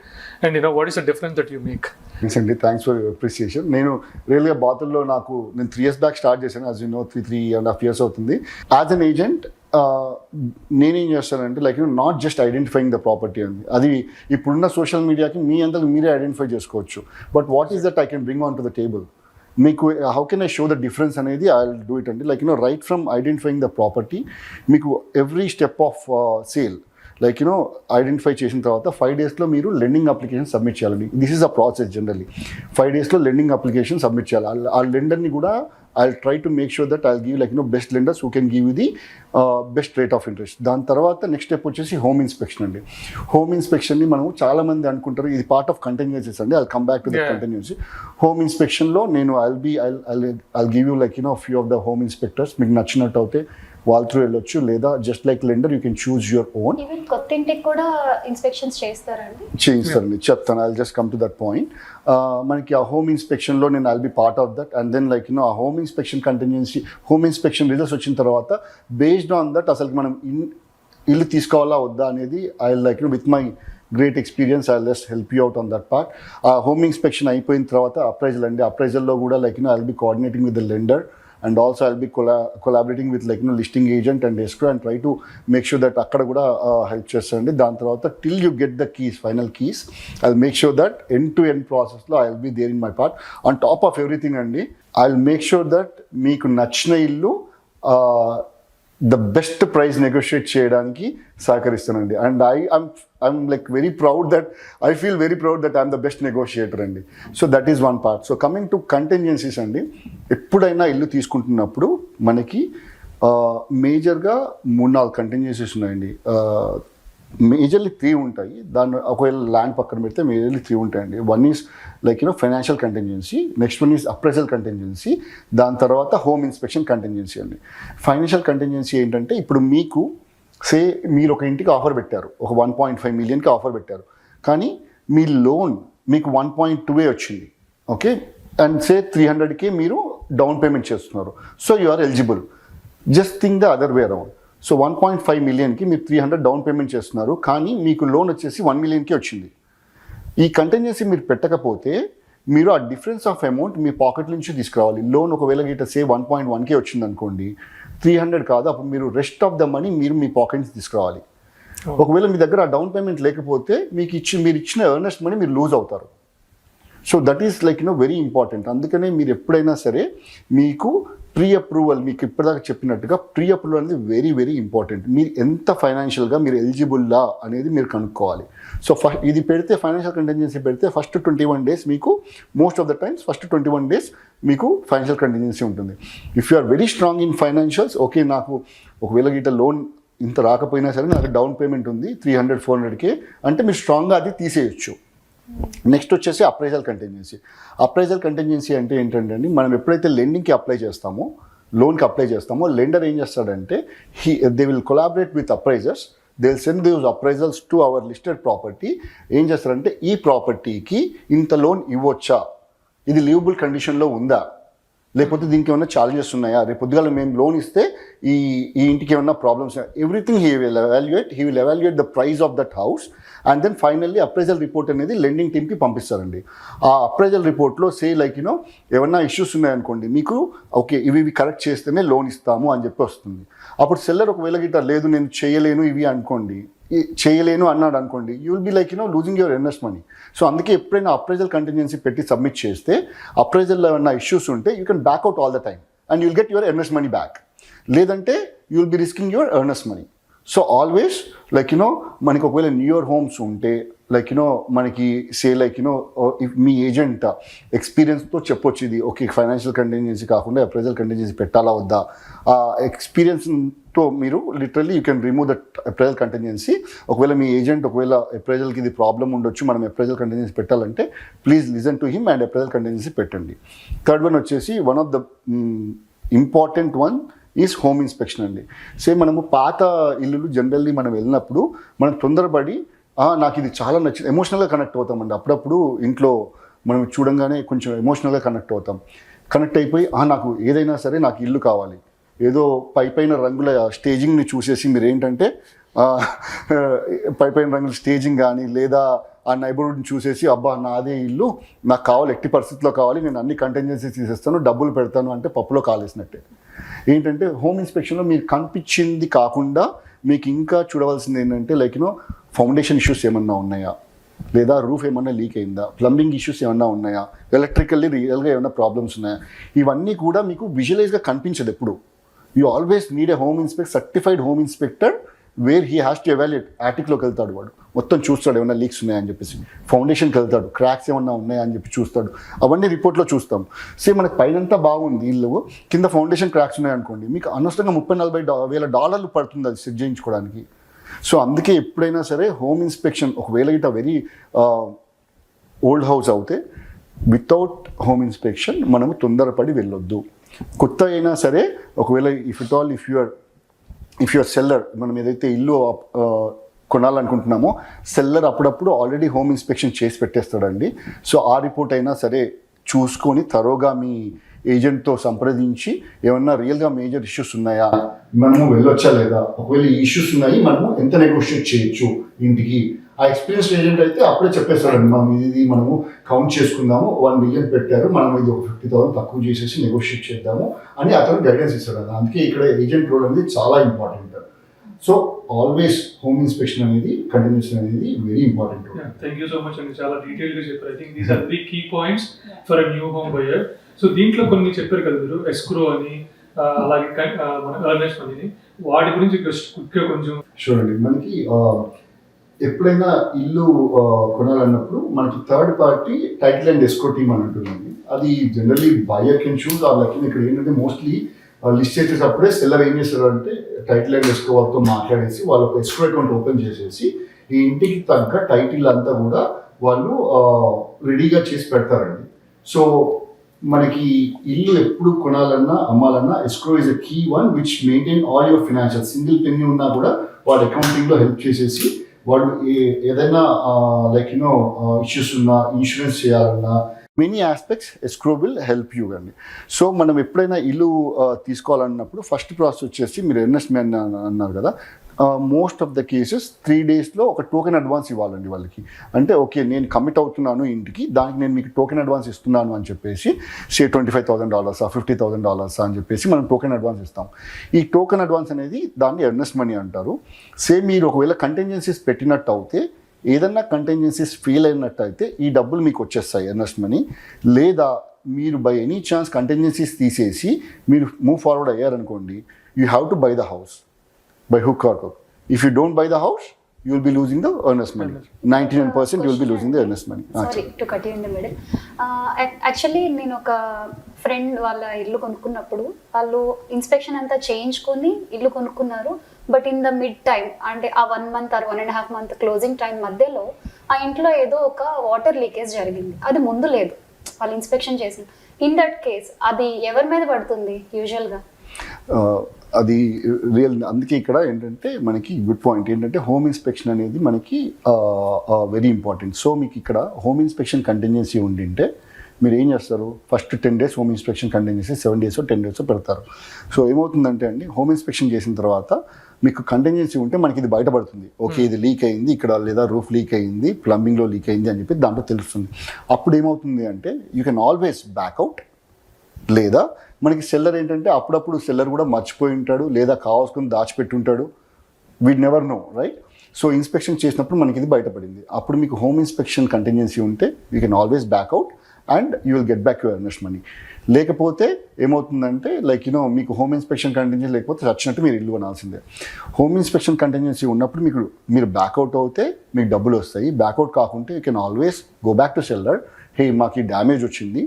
and what is the difference that you make? Thanks for your appreciation. నేను రియల్గా బాతుల్లో నేను 3 years బ్యాక్ స్టార్ట్ చేశాను. యాజ్ యూ నో 3.5 years అవుతుంది. యాజ్ అన్ ఏజెంట్ నేనేం చేస్తానంటే like not just identifying the property అండి, అది ఇప్పుడున్న సోషల్ మీడియాకి మీ అంతకు మీరే ఐడెంటిఫై చేసుకోవచ్చు. But what is that I can bring on to the table, మీకు how can I show the difference అనేది ఐ విల్ డూ ఇట్ అండి. Like right from identifying the property, మీకు every step of sale like identify చేసిన తర్వాత 5 daysలో మీరు లెండింగ్ అప్లికేషన్ సబ్మిట్ చేయాలండి. This is a process. Generally 5 daysలో లెండింగ్ అప్లికేషన్ సబ్మిట్ చేయాలి. ఆ లెండర్ని కూడా I'll try to make sure that I'll give like best lenders who can give you the best rate of interest. దాని తర్వాత నెక్స్ట్ స్టెప్ వచ్చేసి హోమ్ ఇన్స్పెక్షన్ అండి. హోమ్ ఇన్స్పెక్షన్ని మనం చాలా మంది అనుకుంటారు ఇది పార్ట్ ఆఫ్ కంటిన్యూసీస్ అండి. I'll come back to the contingency. Home ఇన్స్పెక్షన్లో నేను I'll give you like few of the home inspectors. మీకు నచ్చినట్టు అయితే వాళ్ళ త్రూ వెళ్ళొచ్చు, లేదా just like lender you can choose your own. Even కొత్త ఇంటికి కూడా ఇన్స్పెక్షన్స్ చేయిస్తారండి. చెప్తాను. I'll just come to that point. మనకి ఆ హోమ్ ఇన్స్పెక్షన్లో నేను I'll be part of that. And then like ఆ home inspection contingency, home inspection results వచ్చిన తర్వాత బేస్డ్ ఆన్ దట్ అసలు మనం ఇల్లు తీసుకోవాలా వద్దా అనేది I like with my great experience I just help you out on that part. ఆ హోమ్ ఇన్స్పెక్షన్ అయిపోయిన తర్వాత అప్రైజల్ అండి. అప్రైజల్లో కూడా like I'll be coordinating with the lender. And also I'll be collaborating with like listing agent and escrow and try to make sure that akkada kuda help chestandi. Dan tarvata till you get the keys, final keys, I'll make sure that end to end process lo I'll be there in my part. On top of everything andi, I'll make sure that meeku nachina illu the best price negotiate cheyadaniki sahakaristanandi. And I'm like very proud that I feel very proud that I'm the best negotiator andi. So that is one part. So coming to contingencies andi, ఎప్పుడైనా ఇల్లు తీసుకుంటున్నప్పుడు మనకి మేజర్గా 3-4 కంటిన్యూసీస్ ఉన్నాయండి. మేజర్లీ 3 ఉంటాయి. దాన్ని ఒకవేళ ల్యాండ్ పక్కన పెడితే మేజర్లీ 3 ఉంటాయండి. One is like financial contingency, next one is appraisal contingency, దాని తర్వాత హోమ్ ఇన్స్పెక్షన్ కంటింజెన్సీ అండి. ఫైనాన్షియల్ కంటింజెన్సీ ఏంటంటే ఇప్పుడు మీకు మీరు ఒక ఇంటికి ఆఫర్ పెట్టారు, ఒక 1.5 million ఆఫర్ పెట్టారు, కానీ మీ లోన్ మీకు 1.2 వచ్చింది, ఓకే, అండ్ 300K మీరు డౌన్ పేమెంట్ చేస్తున్నారు. So you are eligible. Just think the other way around. So 1.5 million మీరు 300 డౌన్ పేమెంట్ చేస్తున్నారు, కానీ మీకు లోన్ వచ్చేసి 1 million వచ్చింది. ఈ కంటిన్యూసీ మీరు పెట్టకపోతే మీరు ఆ difference of amount me pocket నుంచి తీసుకురావాలి. లోన్ ఒకవేళ గిట్ట 1.1K వచ్చింది అనుకోండి, 300 కాదు, అప్పుడు మీరు రెస్ట్ ఆఫ్ ద మనీ మీరు మీ పాకెట్ నుంచి తీసుకురావాలి. ఒకవేళ మీ దగ్గర ఆ డౌన్ పేమెంట్ లేకపోతే మీరు ఇచ్చిన ఎర్నెస్ట్ మనీ మీరు లూజ్ అవుతారు. So that is like very important. అందుకనే మీరు ఎప్పుడైనా సరే మీకు ప్రీ అప్రూవల్, మీకు ఇప్పటిదాకా చెప్పినట్టుగా ప్రీ అప్రూవల్ అనేది వెరీ వెరీ ఇంపార్టెంట్. మీరు ఎంత ఫైనాన్షియల్గా మీరు ఎలిజిబుల్లా అనేది మీరు కనుక్కోవాలి. సో ఇది పెడితే ఫైనాన్షియల్ కంటింజెన్సీ పెడితే ఫస్ట్ 21 days మీకు, most of the times first 21 days మీకు ఫైనాన్షియల్ కంటింజెన్సీ ఉంటుంది. If you are very strong in financials, okay, నాకు ఒకవేళ గిట్ట లోన్ ఇంత రాకపోయినా సరే నాకు డౌన్ పేమెంట్ ఉంది 300-400K అంటే మీరు స్ట్రాంగ్గా అది తీసేయచ్చు. నెక్స్ట్ వచ్చేసి అప్రైజల్ కంటింజెన్సీ. అప్రైజల్ కంటింజెన్సీ అంటే ఏంటంటే అండి, మనం ఎప్పుడైతే లెండింగ్కి అప్లై చేస్తామో, లోన్కి అప్లై చేస్తామో, లెండర్ ఏం చేస్తాడంటే they will collaborate with appraisers, they will send those appraisals to our listed property. ఏం చేస్తారంటే ఈ ప్రాపర్టీకి ఇంత లోన్ ఇవ్వచ్చా, ఇది లీవబుల్ కండిషన్లో ఉందా, లేకపోతే దీనికి ఏమైనా ఛాలెంజెస్ ఉన్నాయా, రేపు పొద్దుగాల మేము లోన్ ఇస్తే ఈ ఇంటికి ఏమైనా problems, everything he will evaluate the price of that house. And then finally appraisal report అనేది లెండింగ్ టీమ్కి పంపిస్తారండి. ఆ అప్రైజల్ రిపోర్ట్లో ఏమన్నా ఇష్యూస్ ఉన్నాయనుకోండి, మీకు ఓకే ఇవి కరెక్ట్ చేస్తేనే లోన్ ఇస్తాము అని చెప్పి వస్తుంది. అప్పుడు సెల్లర్ ఒకవేళ గిట్ట లేదు నేను చేయలేను ఇవి అనుకోండి, చేయలేను అన్నాడు అనుకోండి, you will be losing your earnest money. So అందుకే ఎప్పుడైనా అప్రైజల్ కంటింజెన్సీ పెట్టి సబ్మిట్ చేస్తే అప్రైజల్లో ఏమన్నా ఇష్యూస్ ఉంటే you can back out all the time and you will get your earnest money back. లేదంటే you will be risking your earnest money. So always మనకి ఒకవేళ న్యూయర్ హోమ్స్ ఉంటే మనకి మీ ఏజెంట్ ఎక్స్పీరియన్స్తో చెప్పొచ్చు ఇది ఓకే ఫైనాన్షియల్ కంటింజెన్సీ కాకుండా అప్రైజల్ కంటింజెన్సీ పెట్టాలా వద్దా. ఆ ఎక్స్పీరియన్స్తో మీరు literally you can remove that appraisal contingency. ఒకవేళ మీ ఏజెంట్ ఒకవేళ అప్రైజల్కి ఇది ప్రాబ్లం ఉండొచ్చు, మనం అప్రైజల్ కంటింజెన్సీ పెట్టాలంటే please listen to him and appraisal contingency పెట్టండి. థర్డ్ వన్ వచ్చేసి one of the important one is home inspection అండి. మనము పాత ఇల్లులు జనరల్లీ మనం వెళ్ళినప్పుడు మనం తొందరపడి నాకు ఇది చాలా నచ్చింది, ఎమోషనల్గా కనెక్ట్ అవుతామండి. అప్పుడప్పుడు ఇంట్లో మనం చూడంగానే కొంచెం ఎమోషనల్గా కనెక్ట్ అయిపోయి నాకు ఏదైనా సరే నాకు ఇల్లు కావాలి, ఏదో పైన రంగుల స్టేజింగ్ని చూసేసి మీరు ఏంటంటే పైన రంగుల స్టేజింగ్ కానీ లేదా ఆ నైబర్హుడ్ని చూసేసి అబ్బా నాదే ఇల్లు నాకు కావాలి, ఎట్టి పరిస్థితిలో కావాలి, నేను అన్ని కంటింజెన్సీ తీసేస్తాను, డబ్బులు పెడతాను అంటే పప్పులో కాలేసినట్టే. ఏంటంటే హోమ్ ఇన్స్పెక్షన్లో మీరు కనిపించింది కాకుండా మీకు ఇంకా చూడవలసింది ఏంటంటే ఫౌండేషన్ ఇష్యూస్ ఏమన్నా ఉన్నాయా, లేదా రూఫ్ ఏమన్నా లీక్ అయిందా, ప్లంబింగ్ ఇష్యూస్ ఏమన్నా ఉన్నాయా, ఎలక్ట్రికల్లీ రియల్గా ఏమైనా ప్రాబ్లమ్స్ ఉన్నాయా, ఇవన్నీ కూడా మీకు విజువలైజ్గా కనిపించదు ఎప్పుడు. You always need a certified home inspector where he has to evaluate. యాటిక్లోకి వెళ్తాడు, వాడు మొత్తం చూస్తాడు ఏమైనా లీక్స్ ఉన్నాయని చెప్పేసి, ఫౌండేషన్కి వెళ్తాడు క్రాక్స్ ఏమన్నా ఉన్నాయని చెప్పి చూస్తాడు, అవన్నీ రిపోర్ట్లో చూస్తాం. మనకి పైనంతా బాగుంది ఇల్లు, కింద ఫౌండేషన్ క్రాక్స్ ఉన్నాయనుకోండి, మీకు అనవసరంగా $30,000-40,000 పడుతుంది అది సెట్ చేయించుకోవడానికి. సో అందుకే ఎప్పుడైనా సరే హోమ్ ఇన్స్పెక్షన్ ఒకవేళ ఇట్లా వెరీ ఓల్డ్ హౌస్ అవుతే వితౌట్ హోమ్ ఇన్స్పెక్షన్ మనము తొందరపడి వెళ్ళొద్దు. కొత్త అయినా సరే ఒకవేళ ఇఫ్ యువర్ సెల్లర్, మనం ఏదైతే ఇల్లు కొనాలనుకుంటున్నామో సెల్లర్ అప్పుడప్పుడు ఆల్రెడీ హోమ్ ఇన్స్పెక్షన్ చేసి పెట్టేస్తాడండి. సో ఆ రిపోర్ట్ అయినా సరే చూసుకొని తరోగా మీ ఏజెంట్తో సంప్రదించి ఏమన్నా రియల్గా మేజర్ ఇష్యూస్ ఉన్నాయా, మనము వెళ్ళొచ్చా లేదా, ఒకవేళ ఈ ఇష్యూస్ ఉన్నాయి మనము ఎంత నెగోషియేట్ చేయొచ్చు ఇంటికి. ఆ ఎక్స్పీరియన్స్ ఏజెంట్ అయితే అప్పుడే చెప్పేస్తాడండి, మనము కౌంట్ చేసుకుందాము, 1 million పెట్టారు, మనం ఇది ఒక 50,000 తక్కువ చేసేసి నెగోషియేట్ చేద్దాము అని అతను గైడెన్స్ ఇస్తాడు. అందుకే ఇక్కడ ఏజెంట్ రోల్ అనేది చాలా important. So always home inspection అనేది కంటిన్యూషన్ అనేది very important. Thank you so much అండి, చాలా డీటెయిల్గా చెప్పారు. I think these are 3 key points for a new home buyer. So దీంట్లో కొన్ని చెప్పారు కదా మీరు, ఎస్క్రో అని అలాగే మన ఎర్నెస్ట్ మనీని, వాటి గురించి క్విక్గా కొంచెం షూర్ అండి. మనకి ఎప్పుడైనా ఇల్లు కొనాలన్నప్పుడు మనకి third party title and escrow team అని ఉంటుందండి. అది generally buyer can choose or ఇక్కడ ఏంటంటే మోస్ట్లీ లిస్ట్ చేసేటప్పుడే సెల్లర్ ఏం చేస్తారు అంటే టైటిల్ అండ్ ఎస్క్రో వాళ్ళతో మాట్లాడేసి వాళ్ళ ఒక ఎస్క్రో అకౌంట్ ఓపెన్ చేసేసి ఈ ఇంటికి తగ్గ టైటిల్ అంతా కూడా వాళ్ళు రెడీగా చేసి పెడతారండి. సో మనకి ఇల్లు ఎప్పుడు కొనాలన్నా అమ్మాలన్నా escrow is a key one which maintain all your financial. Single penny ఉన్నా కూడా వాడు అకౌంటింగ్లో హెల్ప్ చేసేసి వాడు ఏదైనా లైక్ ఇష్యూస్ ఉన్నా, ఇన్సూరెన్స్ చేయాలన్నా, many aspects escrow will help you అండి. సో మనం ఎప్పుడైనా ఇల్లు తీసుకోవాలన్నప్పుడు ఫస్ట్ ప్రాసెస్ వచ్చేసి మీరు ఎన్ఎస్ఎం అన్నారు కదా, మోస్ట్ ఆఫ్ ద కేసెస్ 3 daysలో ఒక టోకెన్ అడ్వాన్స్ ఇవ్వాలండి వాళ్ళకి. అంటే ఓకే నేను కమిట్ అవుతున్నాను ఇంటికి, దానికి నేను మీకు టోకెన్ అడ్వాన్స్ ఇస్తున్నాను అని చెప్పేసి $25,000 $50,000 అని చెప్పేసి మనం టోకెన్ అడ్వాన్స్ ఇస్తాం. ఈ టోకెన్ అడ్వాన్స్ అనేది దాన్ని ఎర్నెస్ట్ మనీ అంటారు. సేమ్ మీరు ఒకవేళ కంటింజెన్సీస్ పెట్టినట్టు అయితే, ఏదన్నా కంటింజెన్సీస్ ఫెయిల్ అయినట్టయితే ఈ డబ్బులు మీకు వచ్చేస్తాయి ఎర్నెస్ట్ మనీ. లేదా మీరు బై ఎనీ ఛాన్స్ కంటింజెన్సీస్ తీసేసి మీరు మూవ్ ఫార్వర్డ్ అయ్యారనుకోండి, you have to buy the house by hook or crook. If you don't buy the house, you will be losing the earnest money. 99% you will be losing the earnest money. Sorry to cut you in the middle. Actually నేను ఒక ఫ్రెండ్ వాళ్ళ ఇల్లు కొనుక్కున్నప్పుడు వాళ్ళు ఇన్స్పెక్షన్ అంతా చేయించుకొని ఇల్లు కొనుక్కున్నారు. But in the mid time, అంటే ఆ 1 month or 1.5 month closing time మధ్యలో ఆ ఇంట్లో ఏదో ఒక వాటర్ లీకేజ్ జరిగింది. అది ముందు లేదు, వాళ్ళు ఇన్స్పెక్షన్ చేసిన. ఇన్ దట్ కేస్ అది ఎవరి మీద పడుతుంది యూజువల్గా? అది రియల్. అందుకే ఇక్కడ ఏంటంటే మనకి గుడ్ పాయింట్ ఏంటంటే హోమ్ ఇన్స్పెక్షన్ అనేది మనకి వెరీ ఇంపార్టెంట్. సో మీకు ఇక్కడ హోమ్ ఇన్స్పెక్షన్ కంటిన్యూసీ ఉండింటే మీరు ఏం చేస్తారు, first 10 days home inspection contingency, 7 days 10 days పెడతారు. సో ఏమవుతుందంటే అండి, హోమ్ ఇన్స్పెక్షన్ చేసిన తర్వాత మీకు కంటిన్యూసీ ఉంటే మనకి ఇది బయటపడుతుంది. ఓకే ఇది లీక్ అయింది ఇక్కడ, లేదా రూఫ్ లీక్ అయింది, ప్లంబింగ్లో లీక్ అయింది అని చెప్పి దాంట్లో తెలుస్తుంది. అప్పుడు ఏమవుతుంది అంటే యూ కెన్ ఆల్వేస్ బ్యాక్అవుట్. లేదా మనకి సెల్లర్ ఏంటంటే అప్పుడప్పుడు సెల్లర్ కూడా మర్చిపోయి ఉంటాడు, లేదా కావాల్సుకుని దాచిపెట్టి ఉంటాడు. We'd never know, right? So inspection చేసినప్పుడు మనకి ఇది బయటపడింది. అప్పుడు మీకు హోమ్ ఇన్స్పెక్షన్ కంటిన్యూన్సీ ఉంటే you can always back out and you will get back your earnest money. లేకపోతే ఏమవుతుందంటే లైక్ మీకు హోమ్ ఇన్స్పెక్షన్ కంటిన్యూన్సీ లేకపోతే వచ్చినట్టు మీరు ఇల్లు కొనాల్సిందే. హోమ్ ఇన్స్పెక్షన్ కంటిన్యూన్సీ ఉన్నప్పుడు మీరు బ్యాక్అవుట్ అవుతే మీకు డబ్బులు వస్తాయి. బ్యాక్అవుట్ కాకుంటే you can always go back to seller, hey మాకు ఈ డ్యామేజ్ వచ్చింది,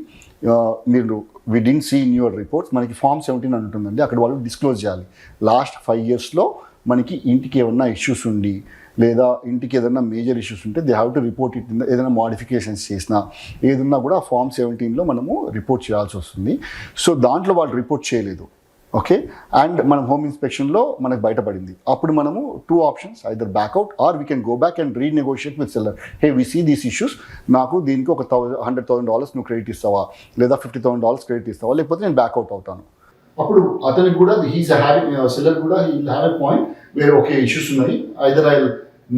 మీరు we didn't see in your reports. మనకి Form 17 అని ఉంటుందండి, అక్కడ వాళ్ళు డిస్క్లోజ్ చేయాలి లాస్ట్ 5 yearsలో మనకి ఇంటికి ఏమన్నా ఇష్యూస్ ఉండి, లేదా ఇంటికి ఏదైనా మేజర్ ఇష్యూస్ ఉంటే they have to report it. ఏదైనా మోడిఫికేషన్స్ చేసినా ఏదన్నా కూడా Form 17లో మనము రిపోర్ట్ చేయాల్సి వస్తుంది. సో దాంట్లో వాళ్ళు రిపోర్ట్ చేయలేదు, ఓకే, అండ్ మనం హోమ్ ఇన్స్పెక్షన్లో మనకు బయటపడింది. అప్పుడు మనము 2 options, either back out or we can go back and renegotiate with seller. Hey we see these issues, నాకు దీనికి ఒక $100,000 నువ్వు క్రెడిట్ ఇస్తావా, లేదా $50,000 క్రెడిట్ ఇస్తావా, లేకపోతే నేను బ్యాక్అవుట్ అవుతాను. అప్పుడు అతనికి కూడా సెల్లర్ కూడా he will have a point వేరే ఓకే ఇష్యూస్ ఉన్నాయి, ఐదర్ ఐ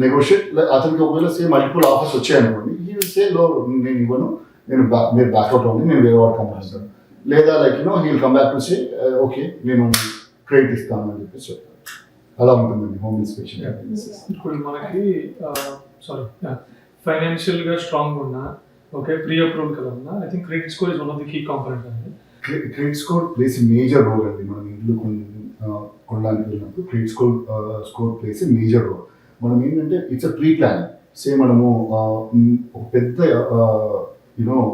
నెగోషియేట్. అతనికి ఒకవేళ మల్టిపుల్ ఆఫర్స్ వచ్చాయనుకోండి, హీ విల్ సే లో నేను ఇవ్వను, మీరు బ్యాక్అవుట్ అవ్వండి, నేను వేరే వాడు కంపెనీ. లేదా like he will come back to say okay నేను క్రెడిట్ ఇస్తాను అని చెప్పేసి అలా ఉంటుందండి హోమ్ ఇన్స్పెక్షన్. ఇప్పుడు మనకి ఫైనాన్షియల్గా స్ట్రాంగ్ ఉన్నా, ఓకే, ప్రీ అప్రూవల్ కదా ఉన్నా, I think credit score is one of the key component అండి. Credit score plays major role అండి. మనం ఇల్లు కొనడానికి వెళ్ళినప్పుడు credit score plays major role. మనం ఏంటంటే ఇట్స్ అ ప్రీ ప్లాన్. మనము ఒక పెద్ద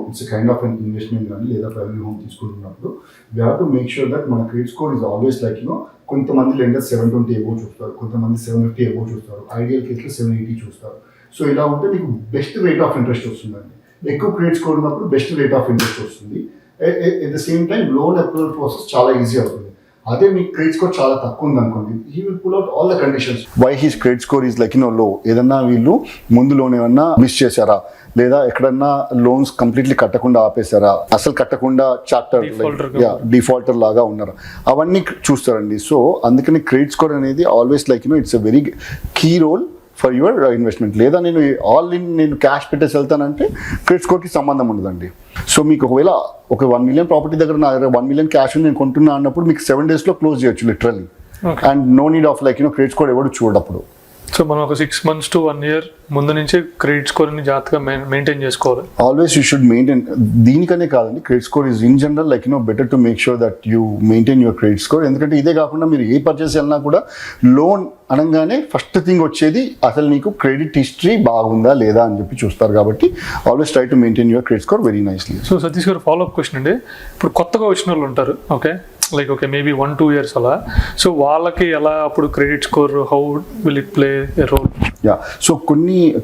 it's kind of an investment కానీ లేదా ప్రైవేట్ హోమ్ తీసుకుంటున్నప్పుడు we have to make sure that మన credit score is always like కొంతమంది లెండర్స్ 720 అబోవ్ చూస్తారు, కొంతమంది 750 అబోవ్ చూస్తారు, ఐడియల్ కేసులో 780 చూస్తారు. సో ఇలా ఉంటే మీకు బెస్ట్ రేట్ ఆఫ్ ఇంట్రెస్ట్ వస్తుందండి. ఎక్కువ క్రెడిట్ స్కోర్ ఉన్నప్పుడు బెస్ట్ రేట్ ఆఫ్ ఇంట్రెస్ట్ వస్తుంది. At the same time loan approval process చాలా ఈజీ అవుతుంది. అదే మీ క్రెడిట్ స్కోర్ చాలా తక్కువ ఉంది అనుకోండి, he will pull out all the conditions why his credit score is like low. ఏదన్నా వీళ్ళు ముందు లోన్ ఏమన్నా మిస్ చేశారా, లేదా ఎక్కడన్నా లోన్స్ కంప్లీట్లీ కట్టకుండా ఆపేశారా, అసలు కట్టకుండా చార్టర్ డిఫాల్టర్ లాగా ఉన్నారా, అవన్నీ చూస్తారండి. సో అందుకని క్రెడిట్ స్కోర్ అనేది always like it's a very key role for your investment. లేదా నేను క్యాష్ పెట్టేసి వెళ్తానంటే క్రెడిట్ స్కోర్కి సంబంధం ఉండదండి. సో మీకు ఒకవేళ ఒక 1 million ప్రాపర్టీ దగ్గర నా దగ్గర 1 million క్యాష్ నేను కొంటున్నా అన్నప్పుడు మీకు 7 daysలో క్లోజ్ చేయొచ్చు literally. And no need of like credit score ఎవరు చూడప్పుడు. సో మనం ఒక 6 months to 1 year ముందు నుంచి క్రెడిట్ స్కోర్ని జాగ్రత్తగా మెయింటైన్ చేసుకోవాలి. Always you should maintain. దీనికనే కాదండి, credit score is in general like better to make sure that you maintain your credit score. ఎందుకంటే ఇదే కాకుండా మీరు ఏ పర్చేస్ వెళ్ళినా కూడా లోన్ అనగానే ఫస్ట్ థింగ్ వచ్చేది అసలు నీకు క్రెడిట్ హిస్టరీ బాగుందా లేదా అని చెప్పి చూస్తారు. కాబట్టి always try to maintain your credit score very nicely. So Satish garu, follow up question అండి. ఇప్పుడు కొత్తగా వచ్చిన వాళ్ళు ఉంటారు, okay, like okay maybe 1-2 years అలా, సో వాళ్ళకి ఎలా అప్పుడు credit score how will it play a role? So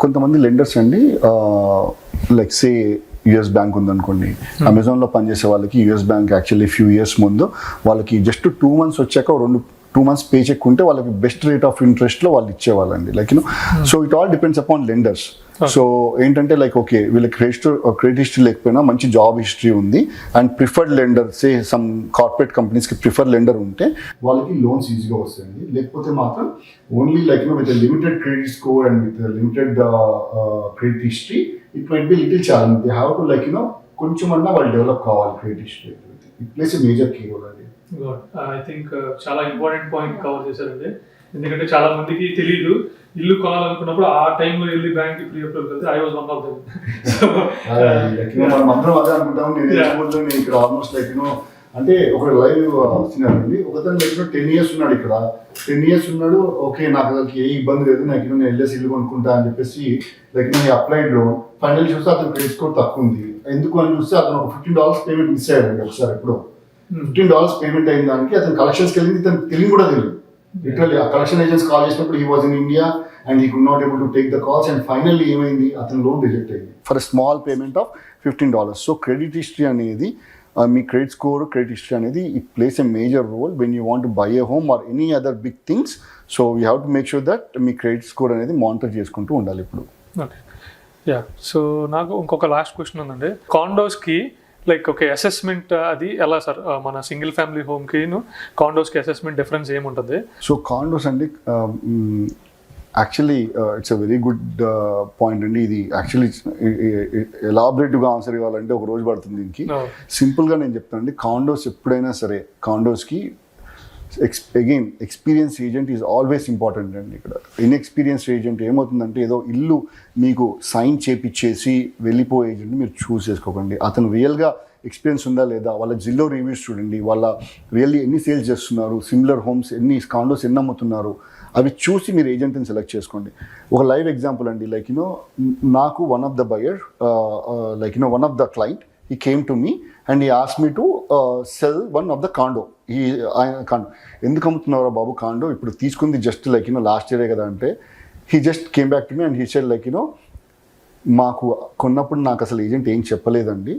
కొంతమంది లెండర్స్ అండి, లైక్ సే యుఎస్ బ్యాంక్ ఉందనుకోండి, అమెజాన్లో పనిచేసే వాళ్ళకి US bank actually few years ముందు వాళ్ళకి జస్ట్ 2 months వచ్చాక 2 months పే చెక్ ఉంటే వాళ్ళకి బెస్ట్ రేట్ ఆఫ్ ఇంట్రెస్ట్లో వాళ్ళు ఇచ్చేవాళ్ళండి, like so it all depends upon lenders. So ఏంటంటే లైక్ ఓకే వీళ్ళకి క్రెడిట్ హిస్టరీ లేకపోయినా మంచి జాబ్ హిస్టరీ ఉంది and preferred lender, say some corporate కంపెనీస్కి ప్రిఫర్ లెండర్ ఉంటే వాళ్ళకి లోన్స్ ఈజీగా వస్తాయండి. లేకపోతే మాత్రం only like with limited credit score and with limited credit history it might be little challenge. They have to like కొంచెమన్నా వాళ్ళు డెవలప్ కావాలి credit history. It plays a major key role అండి. ఐ థింక్ చాలా ఇంపార్టెంట్ పాయింట్ కవర్ చేశారండి, ఎందుకంటే చాలా మందికి తెలియదు ఇల్లు కొనాలనుకున్నప్పుడు ఆ టైంలో వెళ్ళి బ్యాంక్ ప్రీ అప్రూవల్ వెళ్తే I was one of them. మనం అందరం అదే అనుకుంటాం. నేను ఇక్కడ ఆల్మోస్ట్ లైక్ అంటే ఒక లైవ్ సినారీ అండి, ఒకతను లైక్ 10 years ఉన్నాడు ఇక్కడ, 10 years ఉన్నాడు, ఓకే నాకు అసలు ఏ ఇబ్బంది లేదు, నాకు నేను వెళ్ళేసి ఇల్లు కొనుక్కుంటా అని చెప్పేసి లైక్ నేను అప్లైడ్ లో ఫైనల్ చూస్తే అతను క్రెడిట్ స్కోర్ తక్కువ ఉంది. ఎందుకు అని చూస్తే అతను ఒక $15 పేమెంట్ మిస్ అయ్యాడండి ఒకసారి. ఎప్పుడు $15 పేమెంట్ అయిన దానికి అతను కలెక్షన్స్కి వెళ్ళింది, ఇతను తెలియదు కూడా తెలియదు. లిటరల్లీ ఆ కలెక్షన్ ఏజెంట్స్ కాల్ చేసినప్పుడు he was in India and he could not able to take the calls and finally ఏమైంది, అతను లోన్ రిజెక్ట్ అయింది for small payment of $15. So credit history అనేది మీ క్రెడిట్ స్కోర్, క్రెడిట్ హిస్టరీ అనేది it plays a major role when you want to buy a home or any other big things. So you have to make sure that మీ క్రెడిట్ స్కోర్ అనేది మానిటర్ చేసుకుంటూ ఉండాలి ఇప్పుడు. ఓకే యా, సో నాకు ఇంకొక లాస్ట్ క్వశ్చన్ ఉందండి. కాండోస్కి లైక్ ఓకే అసెస్మెంట్ అది ఎలా సార్? మన సింగిల్ ఫ్యామిలీ హోమ్కి కాండోస్కి అసెస్మెంట్ డిఫరెన్స్ ఏముంటుంది? సో కాండోస్ అండి actually it's a very good point అండి. ఇది యాక్చువల్లీ ఎలాబరేటివ్గా ఆన్సర్ ఇవ్వాలంటే ఒక రోజు పడుతుంది దీనికి. సింపుల్గా నేను చెప్తానండి, కాండోస్ ఎప్పుడైనా సరే కాండోస్కి again experience agent is always important అండి. ఇక్కడ ఇన్ఎక్స్పీరియన్స్ ఏజెంట్ ఏమవుతుందంటే ఏదో ఇల్లు మీకు సైన్ చేపిచ్చేసి వెళ్ళిపోయే ఏజెంట్ మీరు చూస్ చేసుకోకండి. అతను రియల్గా ఎక్స్పీరియన్స్ ఉందా లేదా, వాళ్ళ జిల్లో రివ్యూస్ చూడండి, వాళ్ళ రియల్లీ ఎన్ని సేల్స్ చేస్తున్నారు, సిమిలర్ హోమ్స్ ఎన్ని కాండోస్ ఎన్ని అమ్ముతున్నారు, అవి చూసి మీరు ఏజెంట్ని సెలెక్ట్ చేసుకోండి. ఒక లైవ్ ఎగ్జాంపుల్ అండి, లైక్ నాకు one of the buyer like one of the client he came to me and he asked me to sell one of the condo. Condo ఎందుకు అమ్ముతున్నారా బాబు కాండో, ఇప్పుడు తీసుకుంది జస్ట్ లైక్ లాస్ట్ ఇయరే కదా అంటే, he just came back to me and he said like మాకు కొన్నప్పుడు నాకు అసలు ఏజెంట్ ఏం చెప్పలేదండి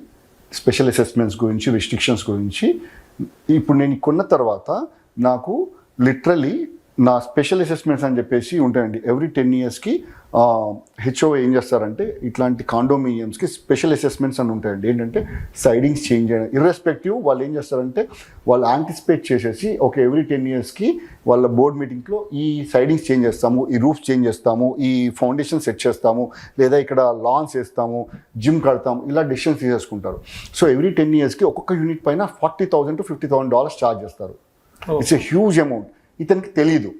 స్పెషల్ అసెస్మెంట్స్ గురించి, రిస్ట్రిక్షన్స్ గురించి. ఇప్పుడు నేను కొన్న తర్వాత నాకు లిటరలీ నా స్పెషల్ అసెస్మెంట్స్ అని చెప్పేసి ఉంటాయండి. ఎవ్రీ 10 yearsకి హెచ్ఓ ఏం చేస్తారంటే ఇట్లాంటి కాండోమినియంస్కి స్పెషల్ అసెస్మెంట్స్ అని ఉంటాయండి. ఏంటంటే సైడింగ్స్ చేంజ్ చేయడం ఇర్రెస్పెక్టివ్, వాళ్ళు ఏం చేస్తారంటే వాళ్ళు యాంటిసిపేట్ చేసేసి ఓకే ఎవ్రీ 10 yearsకి వాళ్ళ బోర్డ్ మీటింగ్లో ఈ సైడింగ్స్ చేంజ్ చేస్తాము, ఈ రూఫ్ చేంజ్ చేస్తాము, ఈ ఫౌండేషన్ సెట్ చేస్తాము, లేదా ఇక్కడ లాన్స్ వేస్తాము, జిమ్ కడతాము, ఇలా డెసిషన్స్ తీసేసుకుంటారు. సో ఎవ్రీ 10 yearsకి ఒక్కొక్క యూనిట్ పైన $40,000 to $50,000 ఛార్జ్ చేస్తారు. It's a huge amount. ఇతనికి తెలీదు.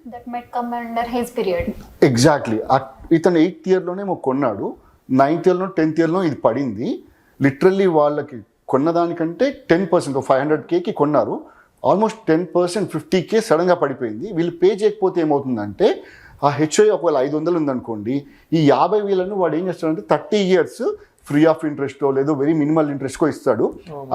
ఎగ్జాక్ట్లీ. ఇతను 8th yearలోనే కొన్నాడు, 9th yearలో 10th yearలో ఇది పడింది. లిటరల్లీ వాళ్ళకి కొన్నదానికంటే 10% 500Kకి కొన్నారు, ఆల్మోస్ట్ 10% 50K సడన్గా పడిపోయింది. వీళ్ళు పే చేయకపోతే ఏమవుతుందంటే ఆ హెచ్ఐ ఒకవేళ 500 ఉందనుకోండి, ఈ 50,000 వాడు ఏం చేస్తాడంటే 30 years ఫ్రీ ఆఫ్ ఇంట్రెస్టో లేదో వెరీ మినిమల్ ఇంట్రెస్ట్కో ఇస్తాడు.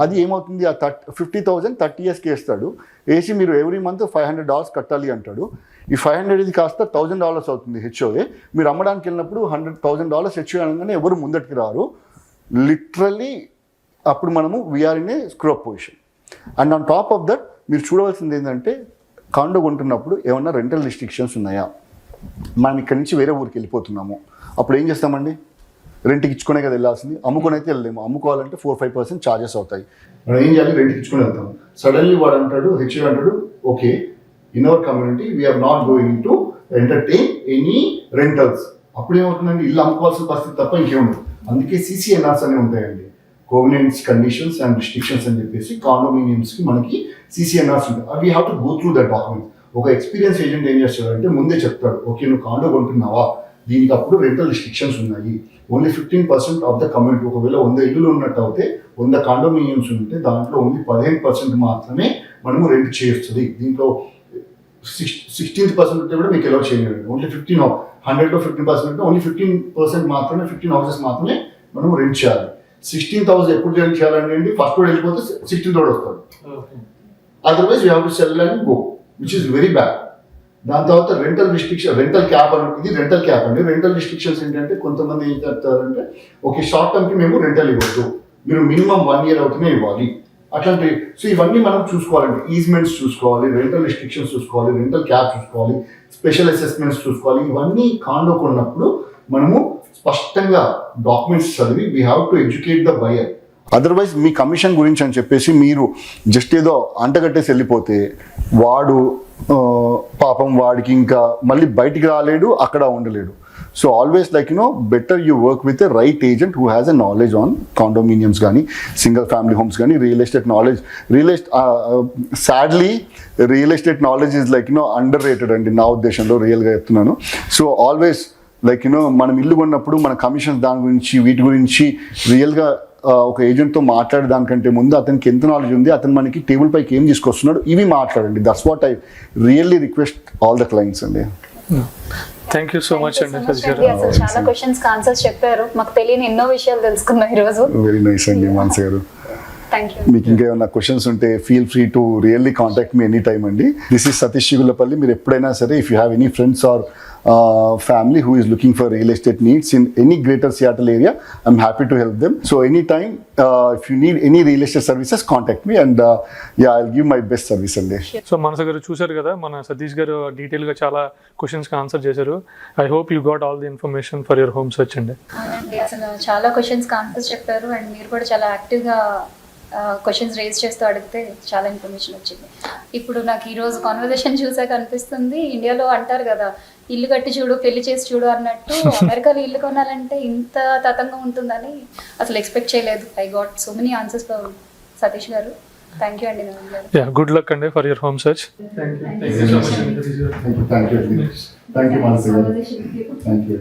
అది ఏమవుతుంది, ఆ 50,000 30 yearsకి వేస్తాడు. వేసి మీరు ఎవ్రీ మంత్ $500 కట్టాలి అంటాడు. ఈ 500 ఇది కాస్త $1,000 అవుతుంది హెచ్ఓఏ. మీరు అమ్మడానికి వెళ్ళినప్పుడు $100,000 హెచ్ఓఏ అనగానే ఎవరు ముందటికి రారు. లిటరల్లీ అప్పుడు మనము we are in a screw up position. And on top of that మీరు చూడవలసింది ఏంటంటే కాండో కొంటున్నప్పుడు ఏమన్నా రెంటల్ రిస్ట్రిక్షన్స్ ఉన్నాయా. మనం ఇక్కడి నుంచి వేరే ఊరికి వెళ్ళిపోతున్నాము, అప్పుడు ఏం చేస్తామండి, రెంట్కి ఇచ్చుకునే కదా వెళ్ళాల్సింది, అమ్ముకొని అయితే వెళ్ళలేము. అమ్ముకోవాలంటే 4-5% ఛార్జెస్ అవుతాయి. మనం ఏం చేయాలి, రెంట్కి ఇచ్చుకొని వెళ్తాము. సడన్లీ వాడు అంటాడు, హెచ్ఓ అంటాడు, okay in our community we are not going to entertain any rentals. అప్పుడు ఏమవుతుందండి, ఇల్లు అమ్ముకోవాల్సిన పరిస్థితి తప్ప ఇంకేముండదు. అందుకే CCNRs అనేవి ఉంటాయండి, కోవెనెంట్స్ కండిషన్స్ అండ్ రిస్ట్రిక్షన్స్ అని చెప్పేసి కాండోమినియంస్కి మనకి CCNRs ఉంటాయి. We have to go through that document. ఒక ఎక్స్పీరియన్స్ ఏజెంట్ ఏం చేస్తాడంటే ముందే చెప్తాడు, ఓకే నువ్వు కాండో కొంటున్నావా, దీనికి అప్పుడు రెంటల్ రిస్ట్రిక్షన్స్ ఉన్నాయి, ఓన్లీ 15% ఆఫ్ ద కమ్యూనిటీ. ఒకవేళ 100 ఇల్లులు ఉన్నట్టు అయితే 100 కాండోమినియమ్స్ ఉంటే దాంట్లో ఓన్లీ 15% మాత్రమే మనము రెంట్ చేయొస్తుంది. దీంట్లో 16% కూడా మీకు ఎలా చేయండి, ఓన్లీ 100లో 15% ఓన్లీ 15% మాత్రమే, 15 houses మాత్రమే మనము రెంట్ చేయాలి. 16,000 ఎప్పుడు రెంట్ చేయాలండి, ఫస్ట్ రోడ్ వెళ్ళిపోతే 16th రోడ్ వస్తాడు. Otherwise you have to cell and go, which is very bad. దాని తర్వాత రెంటల్ క్యాప్ ఇది రెంటల్ క్యాప్ అండి. రెంటల్ రిస్ట్రిక్షన్స్ ఏంటంటే కొంతమంది ఏం చెప్తారంటే ఓకే షార్ట్ టర్మ్కి మేము రెంటల్ ఇవ్వద్దు, మీరు మినిమం 1 year అవుతూనే ఇవ్వాలి అట్లాంటి. సో ఇవన్నీ మనం చూసుకోవాలండి. ఈజ్మెంట్స్ చూసుకోవాలి, రెంటల్ రిస్ట్రిక్షన్స్ చూసుకోవాలి, రెంటల్ క్యాప్ చూసుకోవాలి, స్పెషల్ అసెస్మెంట్స్ చూసుకోవాలి. ఇవన్నీ కాండో కొన్నప్పుడు మనము స్పష్టంగా డాక్యుమెంట్స్ చదివి we have to educate the buyer. Otherwise me commission గురించి అని చెప్పేసి మీరు జస్ట్ ఏదో అంటగట్టేసి వెళ్ళిపోతే వాడు పాపం వాడికి ఇంకా మళ్ళీ బయటికి రాలేడు, అక్కడ ఉండలేడు. So always better you work with a right agent who has a knowledge on condominiums కానీ సింగిల్ ఫ్యామిలీ హోమ్స్ కానీ real estate knowledge. Sadly real estate knowledge is under rated అండి నా ఉద్దేశంలో, రియల్గా చెప్తున్నాను. సో ఆల్వేస్ మనం ఇల్లు కొన్నప్పుడు మన కమిషన్స్ దాని గురించి వీటి గురించి రియల్గా ఒక ఏజెంట్తో మాట్లాడే దానికంటే ముందు అతనికి ఎంత నాలెడ్జ్ ఉంది, అతను మనకి టేబుల్ పైకి ఏం తీసుకొస్తున్నాడు, ఇవి మాట్లాడండి. That's what I really request all the clients అండి. థ్యాంక్ యూ సో మచ్ అండి సతీష్ గారు. అసలు చాలా క్వశ్చన్స్ ఆన్సర్స్ చెప్పారు, మాకు తెలియని ఎన్నో విషయాలు తెలుసుకున్నాం ఈరోజు. వెరీ నైస్ అండి మానస గారు. Thank you. మీకు ఇంకా ఏమైనా క్వశ్చన్స్ ఉంటే feel free to really contact me any time అండి. This is Satish Chigulapalli. మీరు ఎప్పుడైనా సరే if you have any friends or family who is looking for real estate needs in any greater Seattle area, I'm happy to help them. So anytime if you need any real estate services, contact me and yeah, I'll give my best service అండి. సో మనస గారు చూశారు కదా, మన సతీష్ గారు డీటెయిల్గా చాలా క్వశ్చన్స్కి ఆన్సర్ చేశారు. I hope you got all the information for your home search అండి. అవునండి, అసలు చాలా క్వశ్చన్స్కి ఆన్సర్స్ చెప్పారు అండ్ మీరు కూడా చాలా యాక్టివ్గా క్వశ్చన్స్ రేజ్ చేస్తూ అడిగితే చాలా ఇన్ఫర్మేషన్ వచ్చింది. ఇప్పుడు నాకు ఈరోజు కాన్వర్జేషన్ చూసాక అనిపిస్తుంది, ఇండియాలో అంటారు కదా ఇల్లు కట్టి చూడు పెళ్లి చేసి చూడు అన్నట్టు, అమెరికాలో ఇల్లు కొనాలంటే ఇంత తతంగం ఉంటుందని అసలు ఎక్స్పెక్ట్ చేయలేదు. I got so many answers for Satish గారు. థ్యాంక్ యూ అండి నవీన్ గారు. యా, గుడ్ లక్ అండి for your home search. Thank you, Manasa గారు. Thank you.